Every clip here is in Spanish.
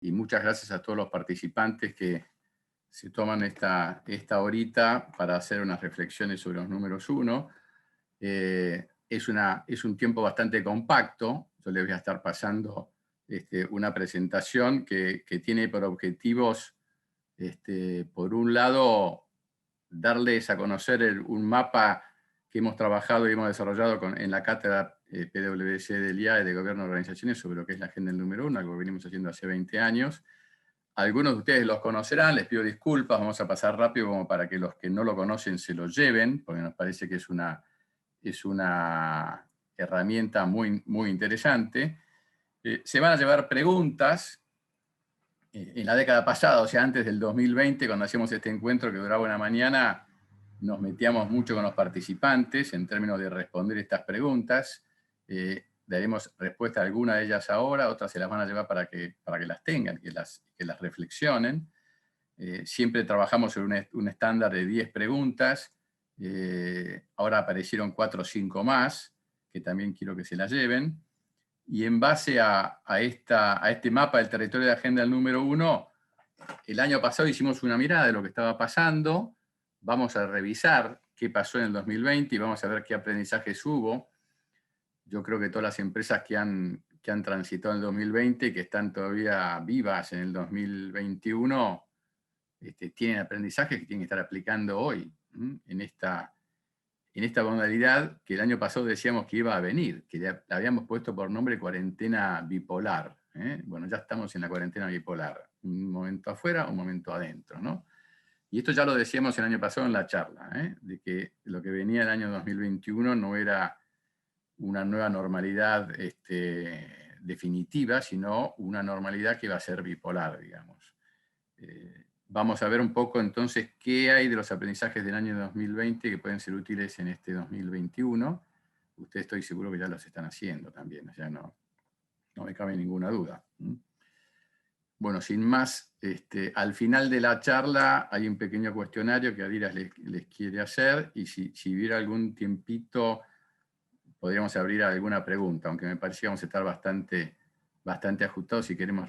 y muchas gracias a todos los participantes que se toman esta horita para hacer unas reflexiones sobre los números uno. Es un tiempo bastante compacto. Yo les voy a estar pasando una presentación que tiene por objetivos, por un lado, darles a conocer un mapa que hemos trabajado y hemos desarrollado en la cátedra PwC del IAE de Gobierno de Organizaciones sobre lo que es la agenda del número uno, algo que venimos haciendo hace 20 años. Algunos de ustedes los conocerán, les pido disculpas, vamos a pasar rápido como para que los que no lo conocen se lo lleven, porque nos parece que es una herramienta muy, muy interesante. Se van a llevar preguntas. En la década pasada, o sea, antes del 2020, cuando hacíamos este encuentro que duraba una mañana, nos metíamos mucho con los participantes en términos de responder estas preguntas. Daremos respuesta a alguna de ellas ahora, otras se las van a llevar para que las tengan, que las reflexionen. Siempre trabajamos en un estándar de 10 preguntas. Ahora aparecieron 4 o 5 más, que también quiero que se las lleven. Y en base a este mapa del territorio de agenda del número uno, el año pasado hicimos una mirada de lo que estaba pasando. Vamos a revisar qué pasó en el 2020 y vamos a ver qué aprendizajes hubo. Yo creo que todas las empresas que han transitado en el 2020 y que están todavía vivas en el 2021, tienen aprendizajes que tienen que estar aplicando hoy, en esta modalidad que el año pasado decíamos que iba a venir, que la habíamos puesto por nombre cuarentena bipolar. Bueno, ya estamos en la cuarentena bipolar. Un momento afuera, un momento adentro, ¿no? Y esto ya lo decíamos el año pasado en la charla, de que lo que venía el año 2021 no era una nueva normalidad definitiva, sino una normalidad que iba a ser bipolar, digamos. Vamos a ver un poco entonces qué hay de los aprendizajes del año 2020 que pueden ser útiles en este 2021. Ustedes estoy seguro que ya los están haciendo también, o sea, no me cabe ninguna duda. Bueno, sin más, al final de la charla hay un pequeño cuestionario que Adiras les quiere hacer, y si hubiera algún tiempito podríamos abrir alguna pregunta, aunque me parece que vamos a estar bastante ajustados si queremos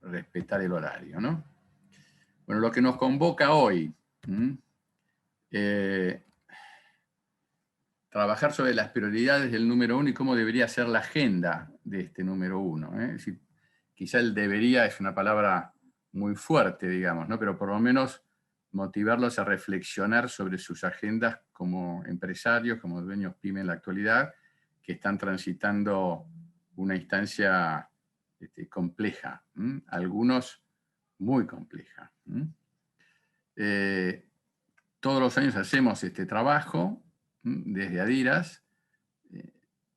respetar el horario, ¿no? Bueno, lo que nos convoca hoy, trabajar sobre las prioridades del número uno y cómo debería ser la agenda de este número uno. Es decir, quizá el debería es una palabra muy fuerte, digamos, ¿no? Pero por lo menos motivarlos a reflexionar sobre sus agendas como empresarios, como dueños pyme en la actualidad, que están transitando una instancia compleja, algunos muy compleja. Todos los años hacemos este trabajo desde Adiras,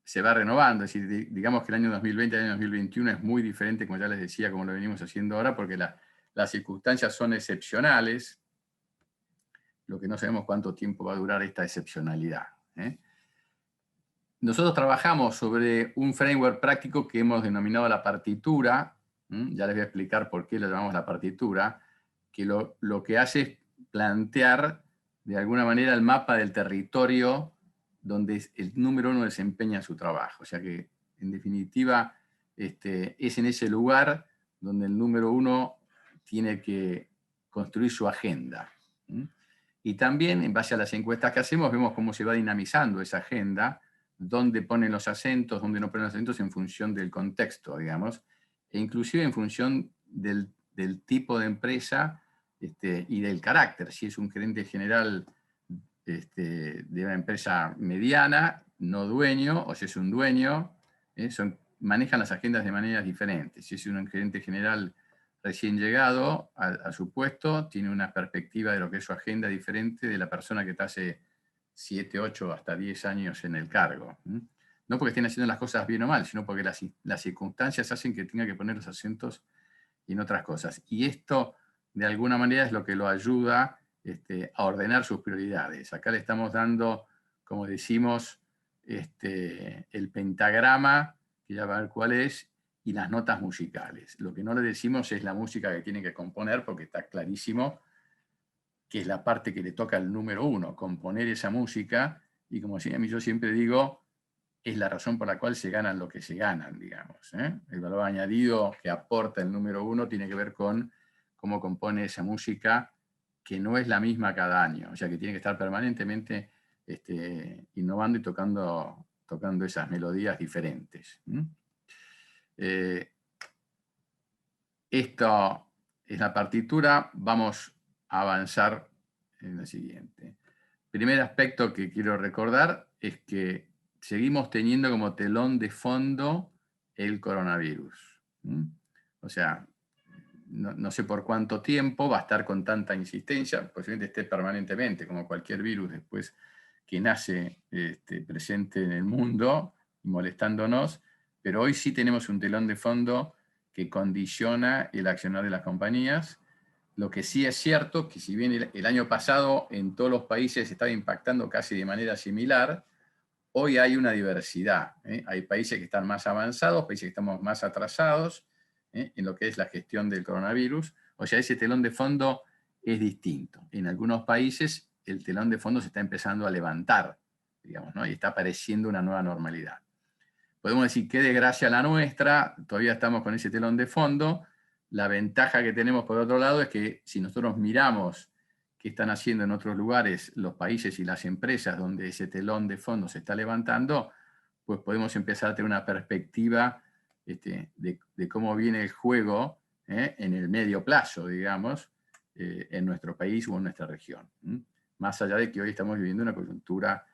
se va renovando, es decir, digamos que el año 2020 y el año 2021 es muy diferente, como ya les decía, como lo venimos haciendo ahora, porque las circunstancias son excepcionales, lo que no sabemos cuánto tiempo va a durar esta excepcionalidad. Nosotros trabajamos sobre un framework práctico que hemos denominado la partitura. Ya les voy a explicar por qué lo llamamos la partitura, que lo que hace es plantear de alguna manera el mapa del territorio donde el número uno desempeña su trabajo. O sea que, en definitiva, es en ese lugar donde el número uno tiene que construir su agenda. Y también, en base a las encuestas que hacemos, vemos cómo se va dinamizando esa agenda, dónde ponen los acentos, dónde no ponen los acentos en función del contexto, digamos, e inclusive en función del tipo de empresa y del carácter. Si es un gerente general de una empresa mediana, no dueño, o si es un dueño, manejan las agendas de maneras diferentes. Si es un gerente general recién llegado a su puesto, tiene una perspectiva de lo que es su agenda diferente de la persona que está hace 7, 8, hasta 10 años en el cargo. No porque estén haciendo las cosas bien o mal, sino porque las circunstancias hacen que tenga que poner los acentos en otras cosas. Y esto, de alguna manera, es lo que lo ayuda a ordenar sus prioridades. Acá le estamos dando, como decimos, el pentagrama, que ya va a ver cuál es, y las notas musicales. Lo que no le decimos es la música que tiene que componer, porque está clarísimo que es la parte que le toca al número uno, componer esa música. Y como yo siempre digo, es la razón por la cual se ganan lo que se ganan, digamos. El valor añadido que aporta el número 1 tiene que ver con cómo compone esa música, que no es la misma cada año, o sea que tiene que estar permanentemente innovando y tocando esas melodías diferentes. Esto es la partitura, vamos a avanzar en la siguiente. Primer aspecto que quiero recordar es que seguimos teniendo como telón de fondo el coronavirus. O sea, no sé por cuánto tiempo va a estar con tanta insistencia, posiblemente esté permanentemente, como cualquier virus después que nace presente en el mundo, molestándonos, pero hoy sí tenemos un telón de fondo que condiciona el accionar de las compañías. Lo que sí es cierto, que si bien el año pasado en todos los países estaba impactando casi de manera similar, hoy hay una diversidad. Hay países que están más avanzados, países que estamos más atrasados en lo que es la gestión del coronavirus. O sea, ese telón de fondo es distinto. En algunos países el telón de fondo se está empezando a levantar, digamos, ¿no? Y está apareciendo una nueva normalidad. Podemos decir, qué desgracia la nuestra, todavía estamos con ese telón de fondo. La ventaja que tenemos por otro lado es que si nosotros miramos qué están haciendo en otros lugares los países y las empresas donde ese telón de fondo se está levantando, pues podemos empezar a tener una perspectiva de cómo viene el juego en el medio plazo, digamos, en nuestro país o en nuestra región. Más allá de que hoy estamos viviendo una coyuntura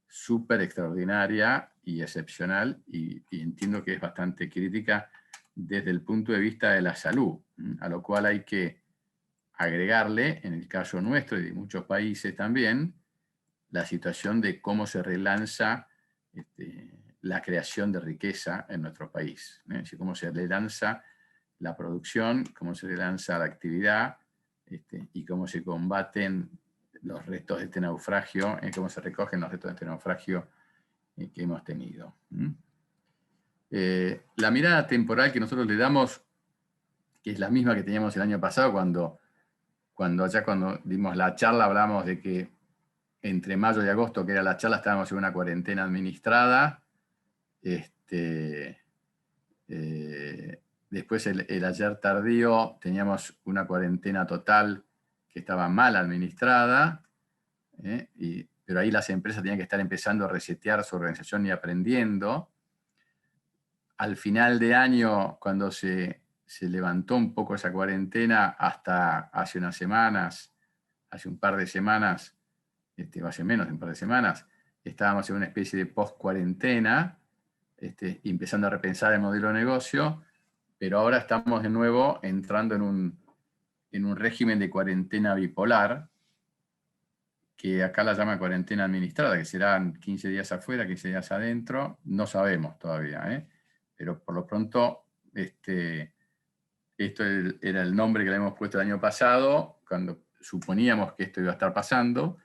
súper extraordinaria y excepcional, y entiendo que es bastante crítica desde el punto de vista de la salud, a lo cual hay que agregarle, en el caso nuestro y de muchos países también, la situación de cómo se relanza la creación de riqueza en nuestro país, cómo se relanza la producción, cómo se relanza la actividad y cómo se combaten los restos de este naufragio, cómo se recogen los restos de este naufragio que hemos tenido. La mirada temporal que nosotros le damos, que es la misma que teníamos el año pasado, cuando dimos la charla, hablamos de que entre mayo y agosto, que era la charla, estábamos en una cuarentena administrada. Después, el ayer tardío, teníamos una cuarentena total que estaba mal administrada, pero ahí las empresas tenían que estar empezando a resetear su organización y aprendiendo. Al final de año, cuando se levantó un poco esa cuarentena, hasta hace unas semanas, hace un par de semanas, o hace menos de un par de semanas, estábamos en una especie de post-cuarentena, empezando a repensar el modelo de negocio, pero ahora estamos de nuevo entrando en un régimen de cuarentena bipolar, que acá la llama cuarentena administrada, que serán 15 días afuera, 15 días adentro, no sabemos todavía, pero por lo pronto esto era el nombre que le hemos puesto el año pasado, cuando suponíamos que esto iba a estar pasando,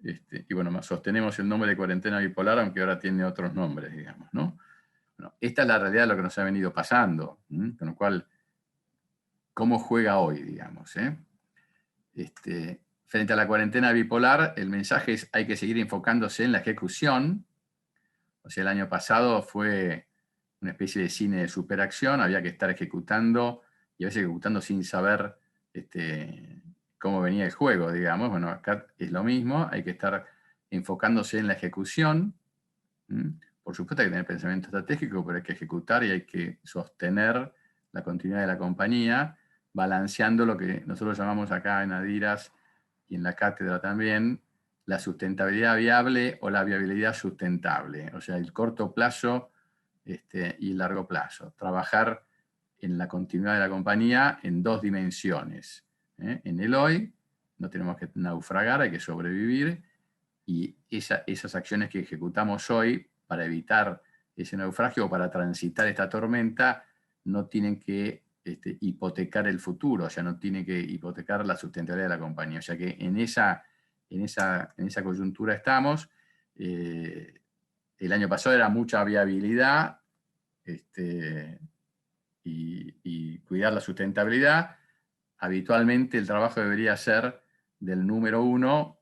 y bueno, sostenemos el nombre de cuarentena bipolar, aunque ahora tiene otros nombres, digamos, ¿no? Bueno, esta es la realidad de lo que nos ha venido pasando, con lo cual, ¿cómo juega hoy, digamos? Frente a la cuarentena bipolar, el mensaje es hay que seguir enfocándose en la ejecución. O sea, el año pasado fue una especie de cine de superacción, había que estar ejecutando, y a veces ejecutando sin saber cómo venía el juego, digamos. Bueno, acá es lo mismo, hay que estar enfocándose en la ejecución. Por supuesto hay que tener pensamiento estratégico, pero hay que ejecutar y hay que sostener la continuidad de la compañía, balanceando lo que nosotros llamamos acá en Adidas y en la cátedra también, la sustentabilidad viable o la viabilidad sustentable, o sea, el corto plazo y el largo plazo. Trabajar en la continuidad de la compañía en dos dimensiones. En el hoy, no tenemos que naufragar, hay que sobrevivir, y esas acciones que ejecutamos hoy para evitar ese naufragio o para transitar esta tormenta no tienen que hipotecar el futuro, o sea, no tienen que hipotecar la sustentabilidad de la compañía. O sea que en esa coyuntura estamos. El año pasado era mucha viabilidad y cuidar la sustentabilidad. Habitualmente el trabajo debería ser del número 1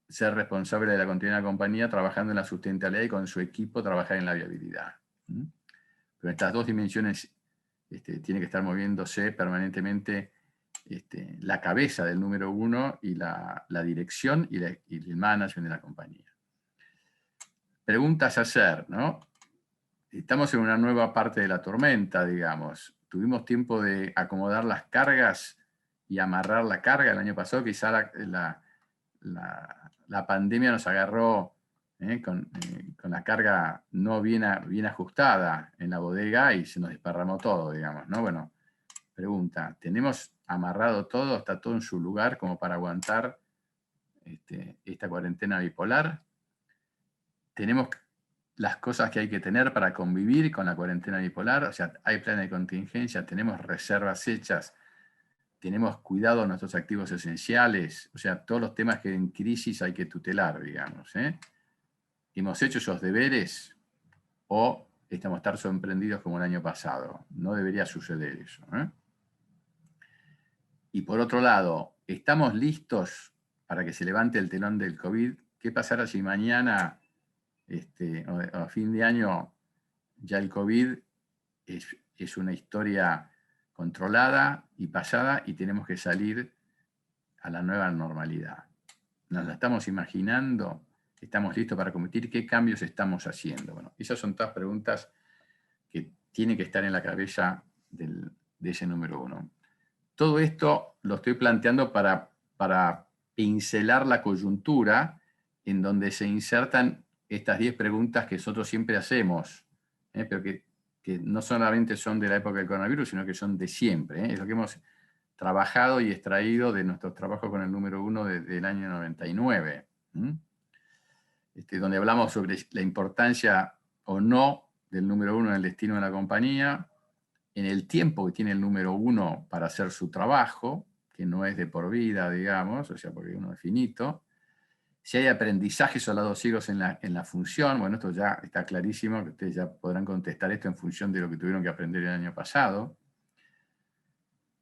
ser responsable de la continuidad de la compañía trabajando en la sustentabilidad y con su equipo trabajar en la viabilidad. Pero estas dos dimensiones tiene que estar moviéndose permanentemente la cabeza del número uno y la dirección y el management de la compañía. Preguntas a hacer, ¿no? Estamos en una nueva parte de la tormenta, digamos. Tuvimos tiempo de acomodar las cargas y amarrar la carga el año pasado. Quizá la pandemia nos agarró con la carga no bien ajustada en la bodega y se nos desparramó todo, digamos, ¿no? Bueno, pregunta, ¿tenemos amarrado todo? ¿Está todo en su lugar como para aguantar esta cuarentena bipolar? ¿Tenemos las cosas que hay que tener para convivir con la cuarentena bipolar? O sea, hay planes de contingencia, tenemos reservas hechas, tenemos cuidado de nuestros activos esenciales, o sea, todos los temas que en crisis hay que tutelar, digamos. ¿Hemos hecho esos deberes o estamos a estar sorprendidos como el año pasado? No debería suceder eso. Y por otro lado, ¿estamos listos para que se levante el telón del COVID? ¿Qué pasará si mañana o a fin de año ya el COVID es una historia controlada y pasada y tenemos que salir a la nueva normalidad? ¿Nos la estamos imaginando? ¿Estamos listos para competir? ¿Qué cambios estamos haciendo? Bueno, esas son todas preguntas que tienen que estar en la cabeza de ese número uno. Todo esto lo estoy planteando para pincelar la coyuntura en donde se insertan estas 10 preguntas que nosotros siempre hacemos, pero que no solamente son de la época del coronavirus, sino que son de siempre. Es lo que hemos trabajado y extraído de nuestros trabajos con el número uno del año 99, donde hablamos sobre la importancia o no del número uno en el destino de la compañía, en el tiempo que tiene el número uno para hacer su trabajo, que no es de por vida, digamos, o sea, porque uno es finito. Si hay aprendizajes o lados ciegos en la función, bueno, esto ya está clarísimo, que ustedes ya podrán contestar esto en función de lo que tuvieron que aprender el año pasado.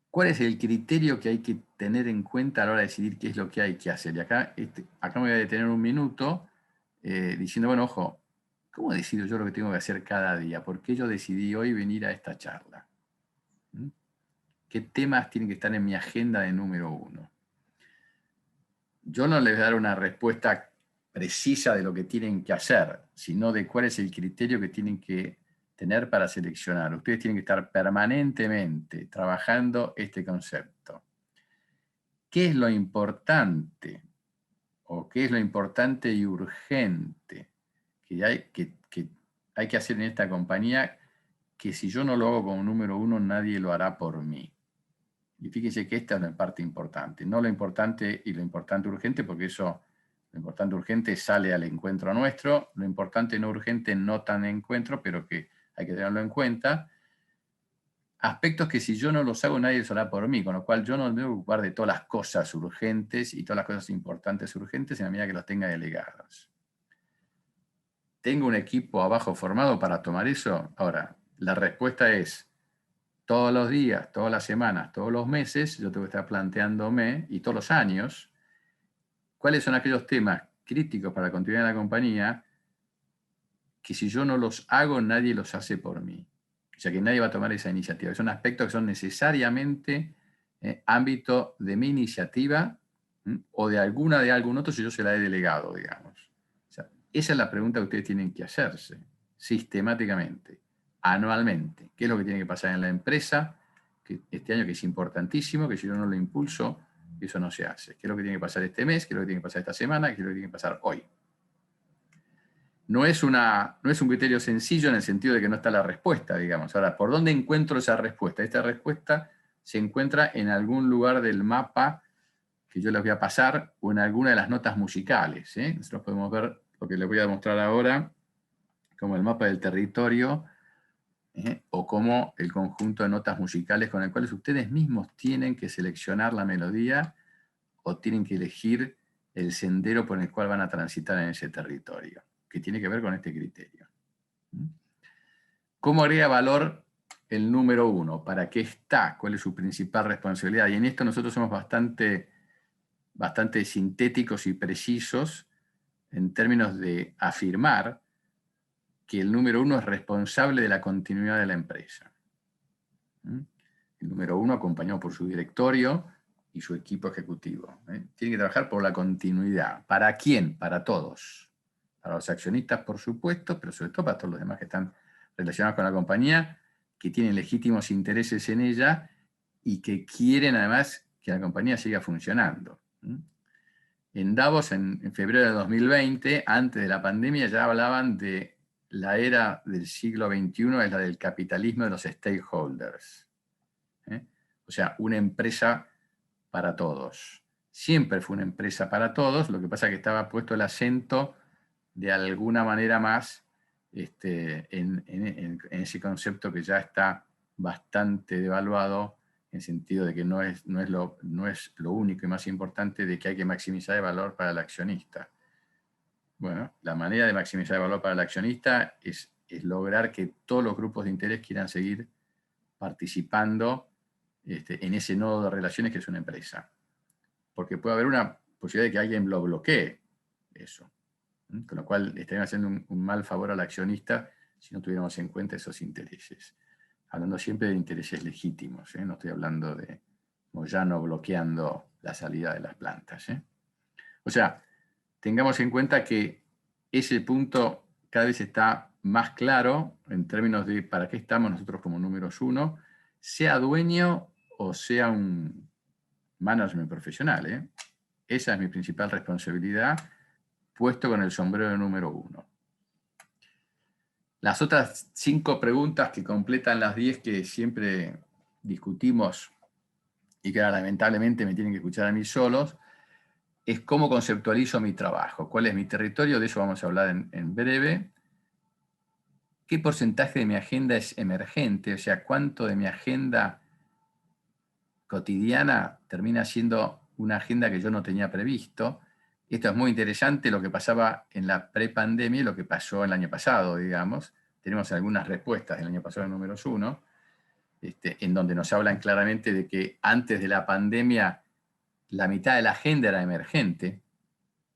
¿Cuál es el criterio que hay que tener en cuenta a la hora de decidir qué es lo que hay que hacer? Y acá me voy a detener un minuto diciendo, bueno, ojo, ¿cómo decido yo lo que tengo que hacer cada día? ¿Por qué yo decidí hoy venir a esta charla? ¿Qué temas tienen que estar en mi agenda de número uno? Yo no les voy a dar una respuesta precisa de lo que tienen que hacer, sino de cuál es el criterio que tienen que tener para seleccionar. Ustedes tienen que estar permanentemente trabajando este concepto. ¿Qué es lo importante? ¿O qué es lo importante y urgente que hay que hacer en esta compañía, que si yo no lo hago como número uno, nadie lo hará por mí? Y fíjense que esta es la parte importante, no lo importante y lo importante urgente, porque eso, lo importante urgente sale al encuentro nuestro, lo importante no urgente no tan encuentro, pero que hay que tenerlo en cuenta. Aspectos que si yo no los hago, nadie los hará por mí, con lo cual yo no me debo ocupar de todas las cosas urgentes y todas las cosas importantes urgentes en la medida que los tenga delegados. ¿Tengo un equipo abajo formado para tomar eso? Ahora, la respuesta es: todos los días, todas las semanas, todos los meses, yo tengo que estar planteándome, y todos los años, cuáles son aquellos temas críticos para la continuidad de la compañía que si yo no los hago, nadie los hace por mí. O sea, que nadie va a tomar esa iniciativa. Son aspectos que son necesariamente ámbito de mi iniciativa o de algún otro si yo se la he delegado, digamos. O sea, esa es la pregunta que ustedes tienen que hacerse sistemáticamente, anualmente. ¿Qué es lo que tiene que pasar en la empresa este año, que es importantísimo, que si yo no lo impulso, eso no se hace? ¿Qué es lo que tiene que pasar este mes? ¿Qué es lo que tiene que pasar esta semana? ¿Qué es lo que tiene que pasar hoy? No es un criterio sencillo en el sentido de que no está la respuesta, digamos. Ahora, ¿por dónde encuentro esa respuesta? Esta respuesta se encuentra en algún lugar del mapa que yo les voy a pasar o en alguna de las notas musicales. Nosotros podemos ver lo que les voy a mostrar ahora, como el mapa del territorio, o como el conjunto de notas musicales con el cual ustedes mismos tienen que seleccionar la melodía o tienen que elegir el sendero por el cual van a transitar en ese territorio, que tiene que ver con este criterio. ¿Cómo agrega valor el número uno? ¿Para qué está? ¿Cuál es su principal responsabilidad? Y en esto nosotros somos bastante bastante sintéticos y precisos en términos de afirmar que el número 1 es responsable de la continuidad de la empresa. El número 1, acompañado por su directorio y su equipo ejecutivo. Tiene que trabajar por la continuidad. ¿Para quién? Para todos. Para los accionistas, por supuesto, pero sobre todo para todos los demás que están relacionados con la compañía, que tienen legítimos intereses en ella y que quieren además que la compañía siga funcionando. En Davos, en febrero de 2020, antes de la pandemia, ya hablaban de la era del siglo XXI, es la del capitalismo de los stakeholders. O sea, una empresa para todos. Siempre fue una empresa para todos, lo que pasa es que estaba puesto el acento de alguna manera más en ese concepto que ya está bastante devaluado, en el sentido de que no es lo único y más importante, de que hay que maximizar el valor para el accionista. Bueno, la manera de maximizar el valor para el accionista es lograr que todos los grupos de interés quieran seguir participando en ese nodo de relaciones que es una empresa. Porque puede haber una posibilidad de que alguien lo bloquee eso. Con lo cual estarían haciendo un mal favor al accionista si no tuviéramos en cuenta esos intereses. Hablando siempre de intereses legítimos, no estoy hablando de Moyano bloqueando la salida de las plantas. O sea, tengamos en cuenta que ese punto cada vez está más claro en términos de para qué estamos nosotros como números 1, sea dueño o sea un management profesional. Esa es mi principal responsabilidad, puesto con el sombrero de número 1. Las otras 5 preguntas que completan las 10 que siempre discutimos y que ahora lamentablemente me tienen que escuchar a mí solos, es cómo conceptualizo mi trabajo, cuál es mi territorio, de eso vamos a hablar en breve. ¿Qué porcentaje de mi agenda es emergente? O sea, ¿cuánto de mi agenda cotidiana termina siendo una agenda que yo no tenía previsto? Esto es muy interesante, lo que pasaba en la prepandemia y lo que pasó el año pasado, digamos. Tenemos algunas respuestas del año pasado en números 1, en donde nos hablan claramente de que antes de la pandemia la mitad de la agenda era emergente,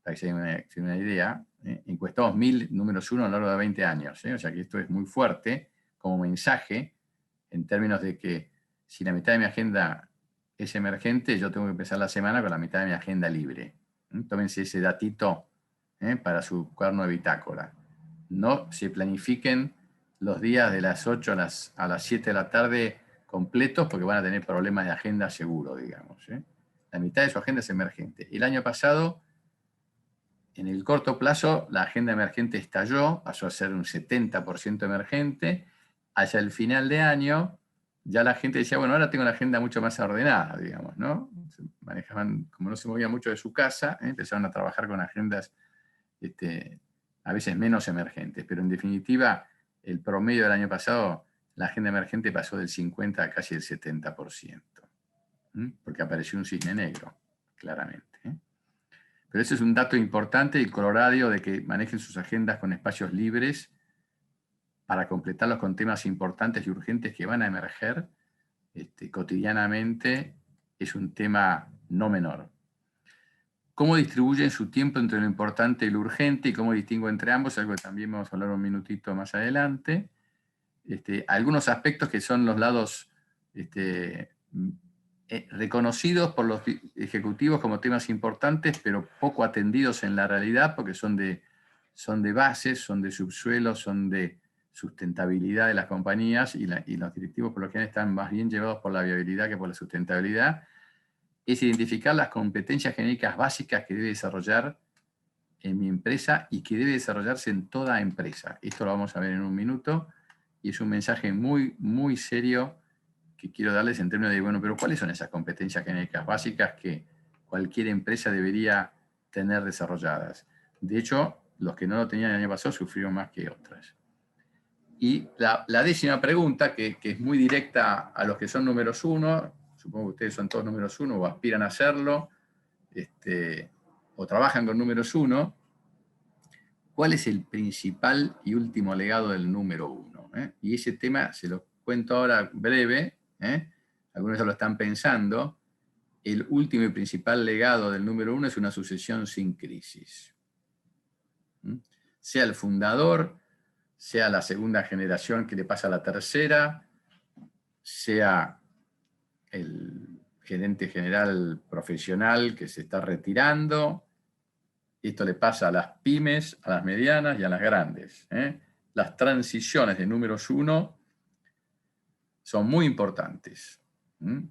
para que se den una idea. Encuestamos 1000 números 1 a lo largo de 20 años. O sea que esto es muy fuerte como mensaje en términos de que si la mitad de mi agenda es emergente, yo tengo que empezar la semana con la mitad de mi agenda libre. Tómense ese datito para su cuaderno de bitácora. No se planifiquen los días de las 8 a las 7 de la tarde completos porque van a tener problemas de agenda seguro, digamos. La mitad de su agenda es emergente. El año pasado, en el corto plazo, la agenda emergente estalló, pasó a ser un 70% emergente. Hacia el final de año, ya la gente decía, bueno, ahora tengo la agenda mucho más ordenada, digamos, ¿no? Se manejaban, como no se movía mucho de su casa, empezaron a trabajar con agendas a veces menos emergentes, pero en definitiva, el promedio del año pasado, la agenda emergente pasó del 50 a casi el 70%, porque apareció un cisne negro, claramente. Pero ese es un dato importante y corolario de que manejen sus agendas con espacios libres para completarlos con temas importantes y urgentes que van a emerger cotidianamente, es un tema no menor. ¿Cómo distribuyen su tiempo entre lo importante y lo urgente y cómo distingo entre ambos? Algo que también vamos a hablar un minutito más adelante. Algunos aspectos que son los lados reconocidos por los ejecutivos como temas importantes, pero poco atendidos en la realidad porque son de bases, son de subsuelo, son de sustentabilidad de las compañías y los directivos por lo general están más bien llevados por la viabilidad que por la sustentabilidad. Es identificar las competencias genéricas básicas que debe desarrollar en mi empresa y que debe desarrollarse en toda empresa. Esto lo vamos a ver en un minuto y es un mensaje muy, muy serio que quiero darles en términos de, bueno, pero ¿cuáles son esas competencias genéricas básicas que cualquier empresa debería tener desarrolladas? De hecho, los que no lo tenían el año pasado sufrieron más que otras. Y la 10ª pregunta, que es muy directa a los que son números 1, supongo que ustedes son todos números 1 o aspiran a hacerlo, o trabajan con números 1, ¿cuál es el principal y último legado del número 1? Y ese tema se lo cuento ahora breve, algunos ya lo están pensando, el último y principal legado del número 1 es una sucesión sin crisis. Sea el fundador, sea la segunda generación que le pasa a la tercera, sea el gerente general profesional que se está retirando. Esto le pasa a las pymes, a las medianas y a las grandes. Las transiciones de números 1 son muy importantes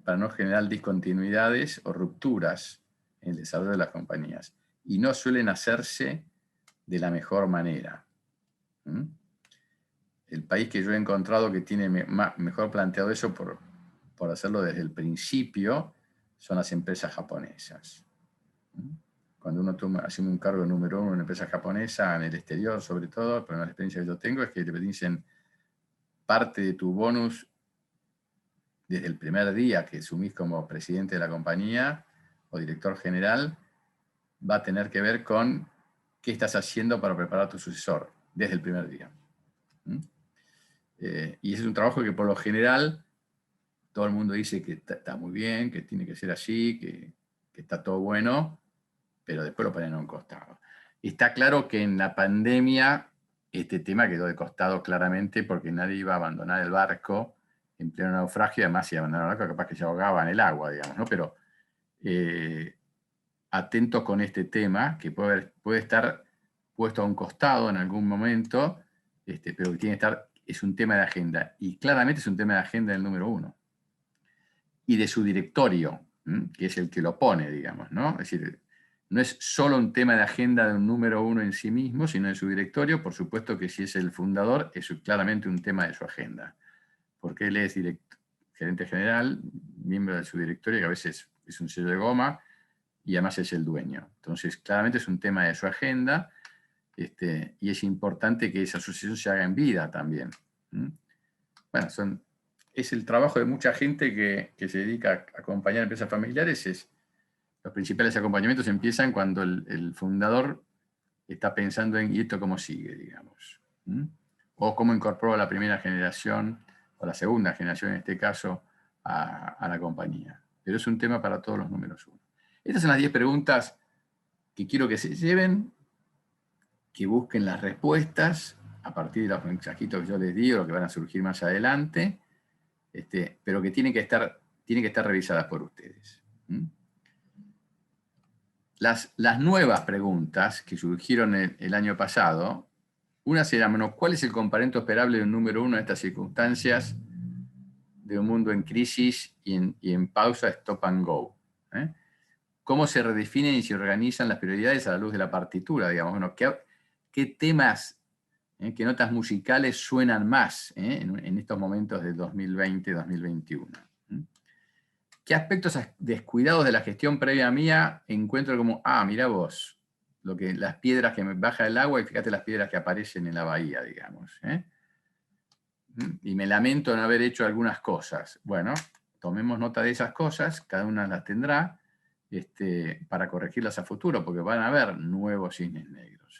para no generar discontinuidades o rupturas en el desarrollo de las compañías. Y no suelen hacerse de la mejor manera. El país que yo he encontrado que tiene mejor planteado eso por hacerlo desde el principio son las empresas japonesas. Cuando uno asume un cargo número 1 en una empresa japonesa, en el exterior sobre todo, pero la experiencia que yo tengo es que te dicen parte de tu bonus desde el primer día que asumís como presidente de la compañía o director general, va a tener que ver con qué estás haciendo para preparar a tu sucesor desde el primer día. Y ese es un trabajo que por lo general todo el mundo dice que está muy bien, que tiene que ser así, que está todo bueno, pero después lo ponen a un costado. Está claro que en la pandemia este tema quedó de costado claramente porque nadie iba a abandonar el barco en pleno naufragio, además si abandonaron el barco capaz que se ahogaba en el agua, digamos, ¿no? Pero atentos con este tema, que puede estar puesto a un costado en algún momento, pero que tiene que estar, es un tema de agenda, y claramente es un tema de agenda del número 1. Y de su directorio, que es el que lo pone, digamos, ¿no? Es decir, no es solo un tema de agenda de un número 1 en sí mismo, sino de su directorio. Por supuesto que si es el fundador, es claramente un tema de su agenda, porque él es gerente general, miembro de su directorio, que a veces es un sello de goma, y además es el dueño. Entonces, claramente es un tema de su agenda, y es importante que esa asociación se haga en vida también. Bueno, es el trabajo de mucha gente que se dedica a acompañar empresas familiares. Los principales acompañamientos empiezan cuando el fundador está pensando en, ¿y esto cómo sigue, digamos? O cómo incorporó a la primera generación, o la segunda generación en este caso, a la compañía. Pero es un tema para todos los números 1. Estas son las 10 preguntas que quiero que se lleven, que busquen las respuestas a partir de los mensajitos que yo les digo, lo que van a surgir más adelante, pero que tienen que estar revisadas por ustedes. Las nuevas preguntas que surgieron el año pasado, una se llama, ¿cuál es el componente esperable de un número 1 en estas circunstancias de un mundo en crisis y en pausa, stop and go? ¿Cómo se redefinen y se organizan las prioridades a la luz de la partitura? Digamos, bueno, ¿qué temas, qué notas musicales suenan más en estos momentos de 2020-2021? ¿Qué aspectos descuidados de la gestión previa mía encuentro como, mirá vos, las piedras que me baja el agua y fíjate las piedras que aparecen en la bahía, digamos? Y me lamento no haber hecho algunas cosas. Bueno, tomemos nota de esas cosas, cada una las tendrá, para corregirlas a futuro, porque van a haber nuevos cisnes negros.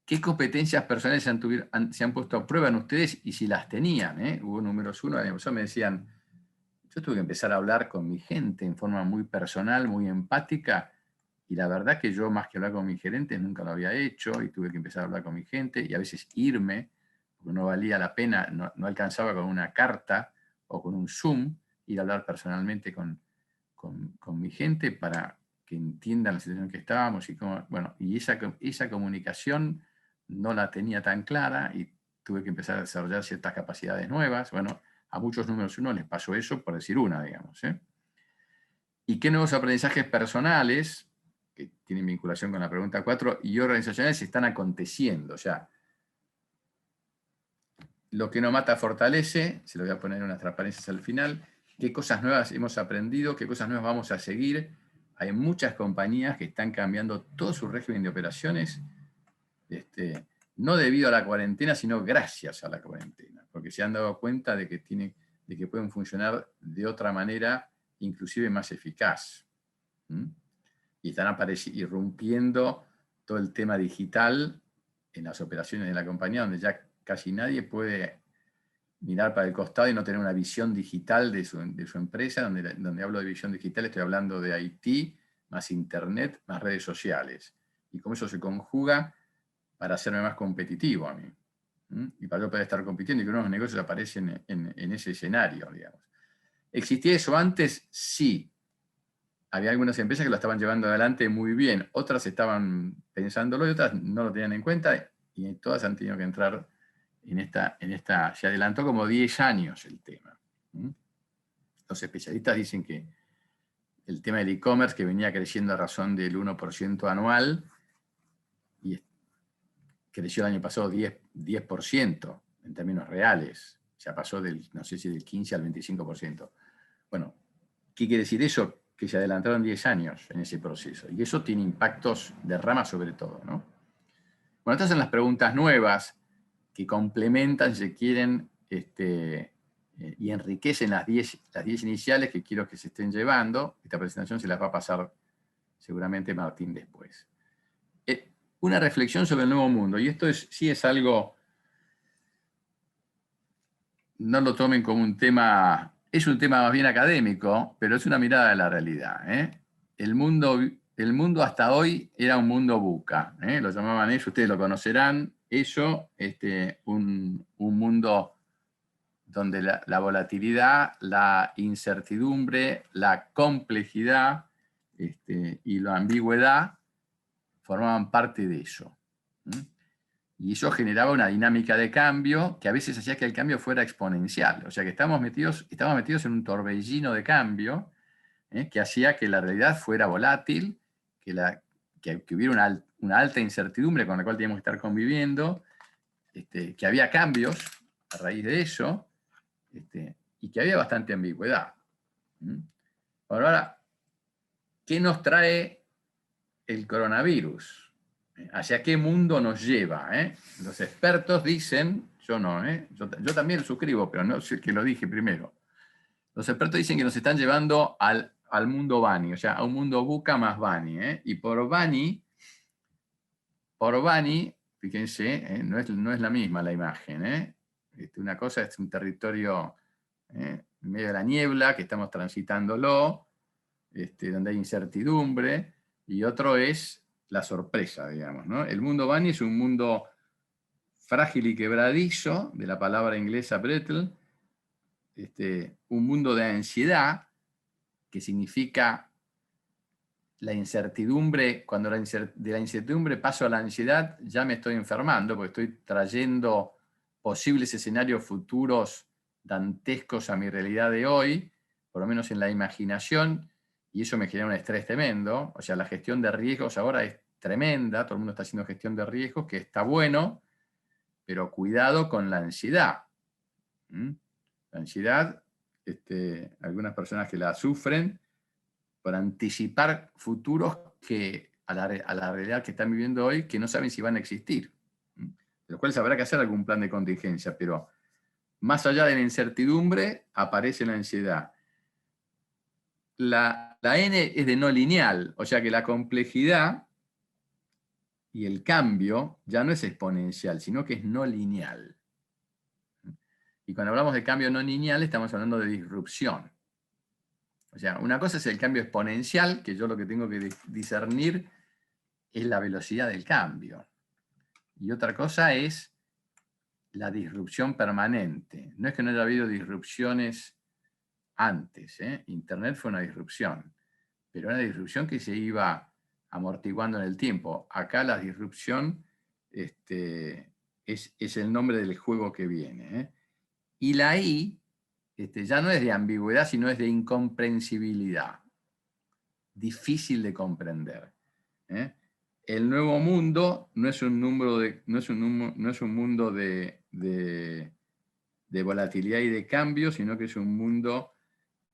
¿Qué competencias personales se han puesto a prueba en ustedes y si las tenían? Hubo números 1, me decían, yo tuve que empezar a hablar con mi gente en forma muy personal, muy empática, y la verdad que yo más que hablar con mis gerentes nunca lo había hecho, y tuve que empezar a hablar con mi gente, y a veces irme, porque no valía la pena, no alcanzaba con una carta o con un Zoom, ir a hablar personalmente con mi gente para que entiendan la situación en que estábamos, y esa comunicación no la tenía tan clara, y tuve que empezar a desarrollar ciertas capacidades nuevas. Bueno, a muchos números 1 les pasó eso, por decir una, digamos. ¿Y qué nuevos aprendizajes personales, que tienen vinculación con la pregunta 4, y organizacionales están aconteciendo? O sea, lo que no mata fortalece, se lo voy a poner en unas transparencias al final, qué cosas nuevas hemos aprendido, qué cosas nuevas vamos a seguir. Hay muchas compañías que están cambiando todo su régimen de operaciones, no debido a la cuarentena, sino gracias a la cuarentena, porque se han dado cuenta de que pueden funcionar de otra manera, inclusive más eficaz. Y están irrumpiendo todo el tema digital en las operaciones de la compañía, donde ya casi nadie puede mirar para el costado y no tener una visión digital de su empresa. Donde hablo de visión digital estoy hablando de IT, más Internet, más redes sociales. Y cómo eso se conjuga para hacerme más competitivo a mí. Y para yo poder estar compitiendo y que nuevos negocios aparecen en ese escenario, digamos. ¿Existía eso antes? Sí. Había algunas empresas que lo estaban llevando adelante muy bien, otras estaban pensándolo y otras no lo tenían en cuenta, y todas han tenido que entrar en esta se adelantó como 10 años el tema. Los especialistas dicen que el tema del e-commerce, que venía creciendo a razón del 1% anual, y creció el año pasado 10% en términos reales. Ya pasó no sé si del 15 al 25%. Bueno, ¿qué quiere decir eso? Que se adelantaron 10 años en ese proceso. Y eso tiene impactos de rama sobre todo, ¿no? Bueno, estas son las preguntas nuevas que complementan, si quieren, y enriquecen las 10 iniciales que quiero que se estén llevando. Esta presentación se las va a pasar seguramente Martín después. Una reflexión sobre el nuevo mundo. Y esto sí es algo, no lo tomen como un tema, es un tema más bien académico, pero es una mirada de la realidad. El mundo hasta hoy era un mundo buca, lo llamaban eso, ustedes lo conocerán, eso, un mundo donde la volatilidad, la incertidumbre, la complejidad y la ambigüedad formaban parte de eso. Y eso generaba una dinámica de cambio que a veces hacía que el cambio fuera exponencial. O sea que estábamos metidos en un torbellino de cambio que hacía que la realidad fuera volátil, que hubiera una alta incertidumbre con la cual teníamos que estar conviviendo, que había cambios a raíz de eso, y que había bastante ambigüedad. Ahora, ¿qué nos trae el coronavirus? ¿Hacia qué mundo nos lleva? Los expertos dicen, yo no, yo también lo suscribo, pero no sé que lo dije primero. Los expertos dicen que nos están llevando al mundo Bani, o sea, a un mundo buca más Bani. Y por Bani, fíjense, no es la misma la imagen. Una cosa es un territorio en medio de la niebla, que estamos transitándolo, donde hay incertidumbre, y otro es la sorpresa, digamos, ¿no? El mundo Bani es un mundo frágil y quebradizo, de la palabra inglesa brittle, un mundo de ansiedad, que significa la incertidumbre. Cuando de la incertidumbre paso a la ansiedad, ya me estoy enfermando, porque estoy trayendo posibles escenarios futuros dantescos a mi realidad de hoy, por lo menos en la imaginación, y eso me genera un estrés tremendo. O sea, la gestión de riesgos ahora es tremenda, todo el mundo está haciendo gestión de riesgos, que está bueno, pero cuidado con la ansiedad. La ansiedad, algunas personas que la sufren por anticipar futuros que a la realidad que están viviendo hoy, que no saben si van a existir. De los cuales habrá que hacer algún plan de contingencia, pero más allá de la incertidumbre, aparece la ansiedad. La N es de no lineal, o sea que la complejidad y el cambio ya no es exponencial, sino que es no lineal. Y cuando hablamos de cambio no lineal, estamos hablando de disrupción. O sea, una cosa es el cambio exponencial, que yo lo que tengo que discernir es la velocidad del cambio. Y otra cosa es la disrupción permanente. No es que no haya habido disrupciones antes. Internet fue una disrupción, pero una disrupción que se iba amortiguando en el tiempo. Acá la disrupción es el nombre del juego que viene. Y la I ya no es de ambigüedad, sino es de incomprensibilidad. Difícil de comprender. El nuevo mundo no es un mundo de volatilidad y de cambio, sino que es un mundo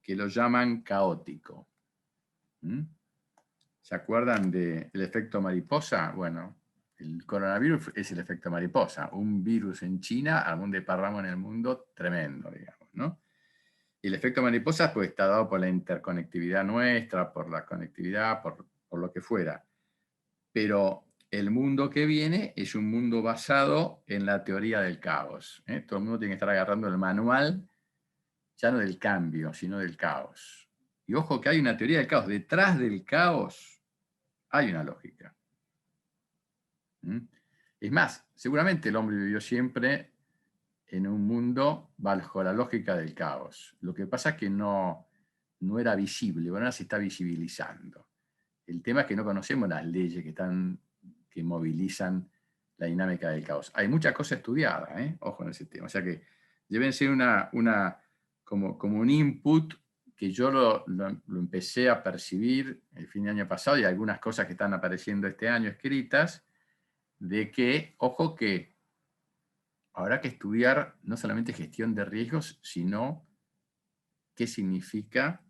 que lo llaman caótico. ¿Se acuerdan del efecto mariposa? Bueno, el coronavirus es el efecto mariposa. Un virus en China, algún desparramo en el mundo tremendo, digamos, ¿no? Y el efecto mariposa pues, está dado por la interconectividad nuestra, por la conectividad, por lo que fuera. Pero el mundo que viene es un mundo basado en la teoría del caos. Todo el mundo tiene que estar agarrando el manual, ya no del cambio, sino del caos. Y ojo que hay una teoría del caos. Detrás del caos hay una lógica. Es más, seguramente el hombre vivió siempre en un mundo bajo la lógica del caos. Lo que pasa es que no era visible, ahora se está visibilizando. El tema es que no conocemos las leyes que movilizan la dinámica del caos. Hay mucha cosa estudiada, ojo en ese tema. O sea que deben ser como un input que yo lo empecé a percibir el fin de año pasado y algunas cosas que están apareciendo este año escritas, de que, ojo que habrá que estudiar no solamente gestión de riesgos, sino qué significa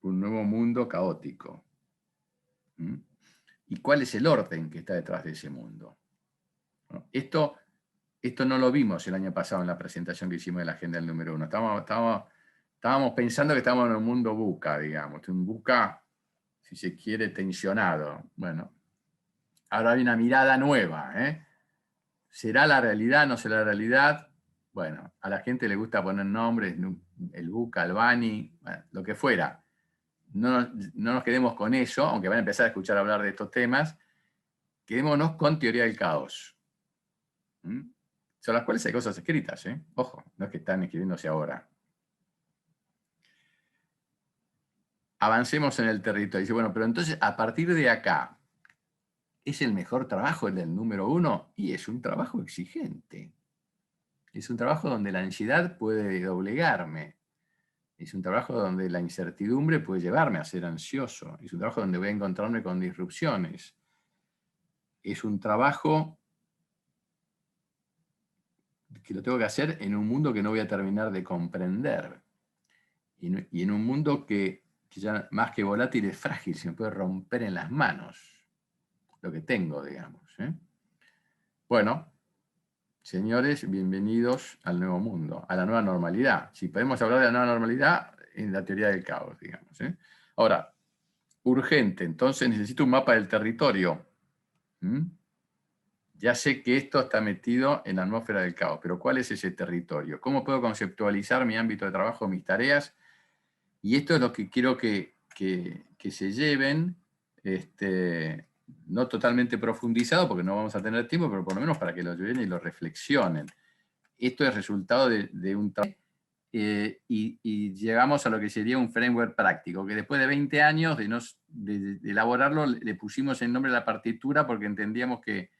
un nuevo mundo caótico. ¿Y cuál es el orden que está detrás de ese mundo? Esto no lo vimos el año pasado en la presentación que hicimos de la agenda del número 1. Estábamos pensando que estábamos en un mundo buca, digamos, un buca, si se quiere, tensionado. Bueno, ahora hay una mirada nueva. ¿Será la realidad? ¿No será la realidad? Bueno, a la gente le gusta poner nombres, el buca, el Bani, bueno, lo que fuera. No nos quedemos con eso, aunque van a empezar a escuchar hablar de estos temas. Quedémonos con teoría del caos. Sobre las cuales hay cosas escritas, ojo, no es que están escribiéndose ahora. Avancemos en el territorio. Dice, bueno, pero entonces, a partir de acá, ¿es el mejor trabajo el del número 1? Y es un trabajo exigente. Es un trabajo donde la ansiedad puede doblegarme. Es un trabajo donde la incertidumbre puede llevarme a ser ansioso. Es un trabajo donde voy a encontrarme con disrupciones. Es un trabajo que lo tengo que hacer en un mundo que no voy a terminar de comprender. Y en un mundo que ya más que volátil es frágil, se me puede romper en las manos lo que tengo, digamos. Bueno, señores, bienvenidos al nuevo mundo, a la nueva normalidad. Si podemos hablar de la nueva normalidad, en la teoría del caos, digamos. Ahora, urgente, entonces necesito un mapa del territorio. Ya sé que esto está metido en la atmósfera del caos, pero ¿cuál es ese territorio? ¿Cómo puedo conceptualizar mi ámbito de trabajo, mis tareas? Y esto es lo que quiero que se lleven, no totalmente profundizado, porque no vamos a tener tiempo, pero por lo menos para que lo lleven y lo reflexionen. Esto es resultado de un trabajo, y llegamos a lo que sería un framework práctico, que después de 20 años de elaborarlo, le pusimos el nombre de la partitura porque entendíamos que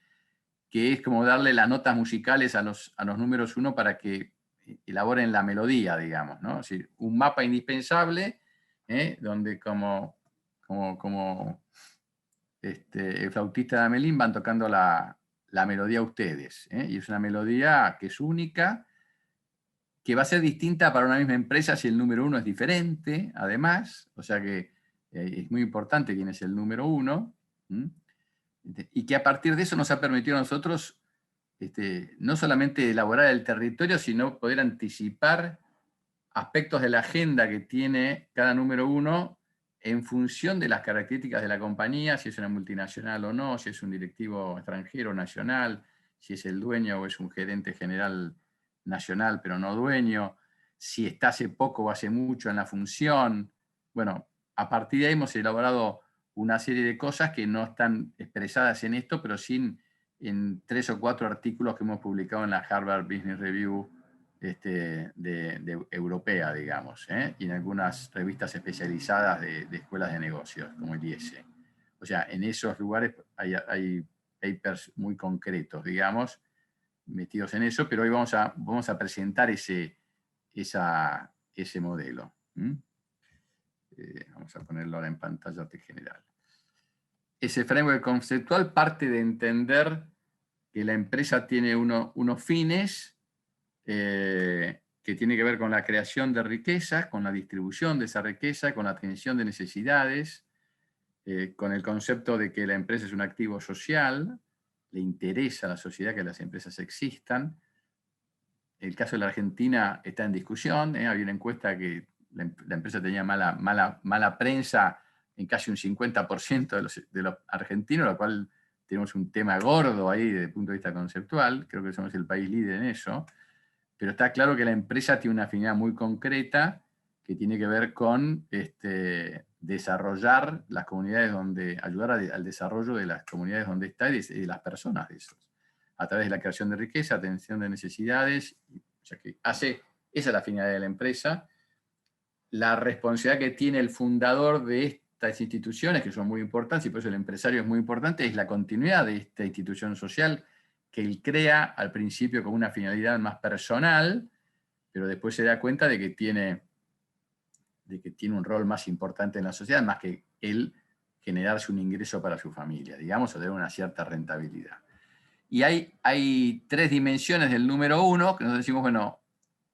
es como darle las notas musicales a los números 1 para que elaboren la melodía, digamos, ¿no? Es decir, un mapa indispensable, donde como el flautista de Amelín van tocando la melodía ustedes, y es una melodía que es única, que va a ser distinta para una misma empresa si el número 1 es diferente, además, o sea que es muy importante quién es el número 1, y que a partir de eso nos ha permitido a nosotros no solamente elaborar el territorio, sino poder anticipar aspectos de la agenda que tiene cada número 1 en función de las características de la compañía, si es una multinacional o no, si es un directivo extranjero o nacional, si es el dueño o es un gerente general nacional pero no dueño, si está hace poco o hace mucho en la función. Bueno, a partir de ahí hemos elaborado una serie de cosas que no están expresadas en esto, pero sí en 3 o 4 artículos que hemos publicado en la Harvard Business Review de europea, digamos, y en algunas revistas especializadas de escuelas de negocios, como el IESE. O sea, en esos lugares hay papers muy concretos, digamos, metidos en eso, pero hoy vamos a presentar ese modelo. Vamos a ponerlo ahora en pantalla general. Ese framework conceptual parte de entender que la empresa tiene unos fines que tiene que ver con la creación de riqueza, con la distribución de esa riqueza, con la atención de necesidades, con el concepto de que la empresa es un activo social, le interesa a la sociedad que las empresas existan. El caso de la Argentina está en discusión, había una encuesta que la empresa tenía mala prensa en casi un 50% de los argentinos, lo cual tenemos un tema gordo ahí desde el punto de vista conceptual, creo que somos el país líder en eso, pero está claro que la empresa tiene una afinidad muy concreta que tiene que ver con desarrollar las comunidades ayudar al desarrollo de las comunidades donde está y de las personas de esos, a través de la creación de riqueza, atención de necesidades, o sea que esa es la afinidad de la empresa. La responsabilidad que tiene el fundador de estas instituciones, que son muy importantes, y por eso el empresario es muy importante, es la continuidad de esta institución social que él crea al principio con una finalidad más personal, pero después se da cuenta de que tiene un rol más importante en la sociedad, más que él generarse un ingreso para su familia, digamos, o tener una cierta rentabilidad. Y hay 3 dimensiones del número 1, que nos decimos, bueno,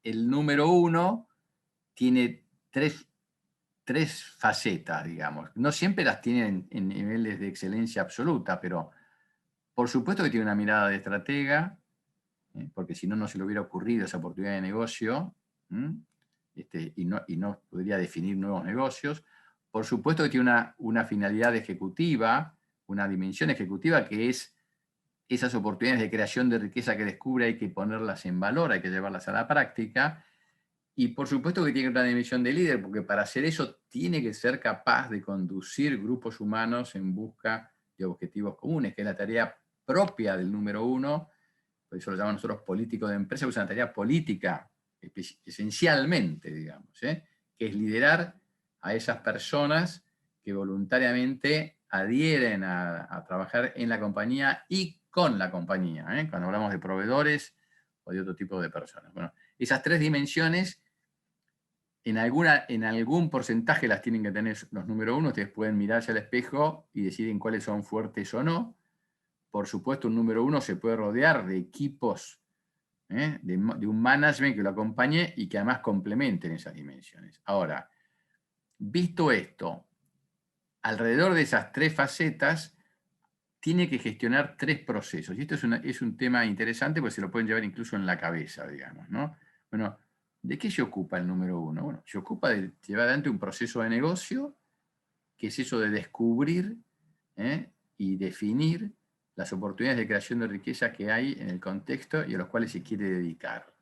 el número 1 tiene tres facetas, digamos. No siempre las tienen en niveles de excelencia absoluta, pero por supuesto que tiene una mirada de estratega, porque si no, no se le hubiera ocurrido esa oportunidad de negocio, y no podría definir nuevos negocios. Por supuesto que tiene una finalidad ejecutiva, una dimensión ejecutiva, que es esas oportunidades de creación de riqueza que descubre, hay que ponerlas en valor, hay que llevarlas a la práctica. Y por supuesto que tiene una dimensión de líder, porque para hacer eso tiene que ser capaz de conducir grupos humanos en busca de objetivos comunes, que es la tarea propia del número 1, por eso lo llamamos nosotros político de empresa, que es una tarea política, esencialmente, digamos, que es liderar a esas personas que voluntariamente adhieren a trabajar en la compañía y con la compañía, cuando hablamos de proveedores o de otro tipo de personas. Bueno, esas 3 dimensiones, en algún porcentaje las tienen que tener los número 1, ustedes pueden mirarse al espejo y deciden cuáles son fuertes o no. Por supuesto, un número 1 se puede rodear de equipos, de un management que lo acompañe y que además complementen esas dimensiones. Ahora, visto esto, alrededor de esas 3 facetas, tiene que gestionar 3 procesos. Y esto es un tema interesante porque se lo pueden llevar incluso en la cabeza, digamos, ¿no? Bueno, ¿de qué se ocupa el número 1? Bueno, se ocupa de llevar adelante un proceso de negocio, que es eso de descubrir y definir las oportunidades de creación de riqueza que hay en el contexto y a los cuales se quiere dedicar,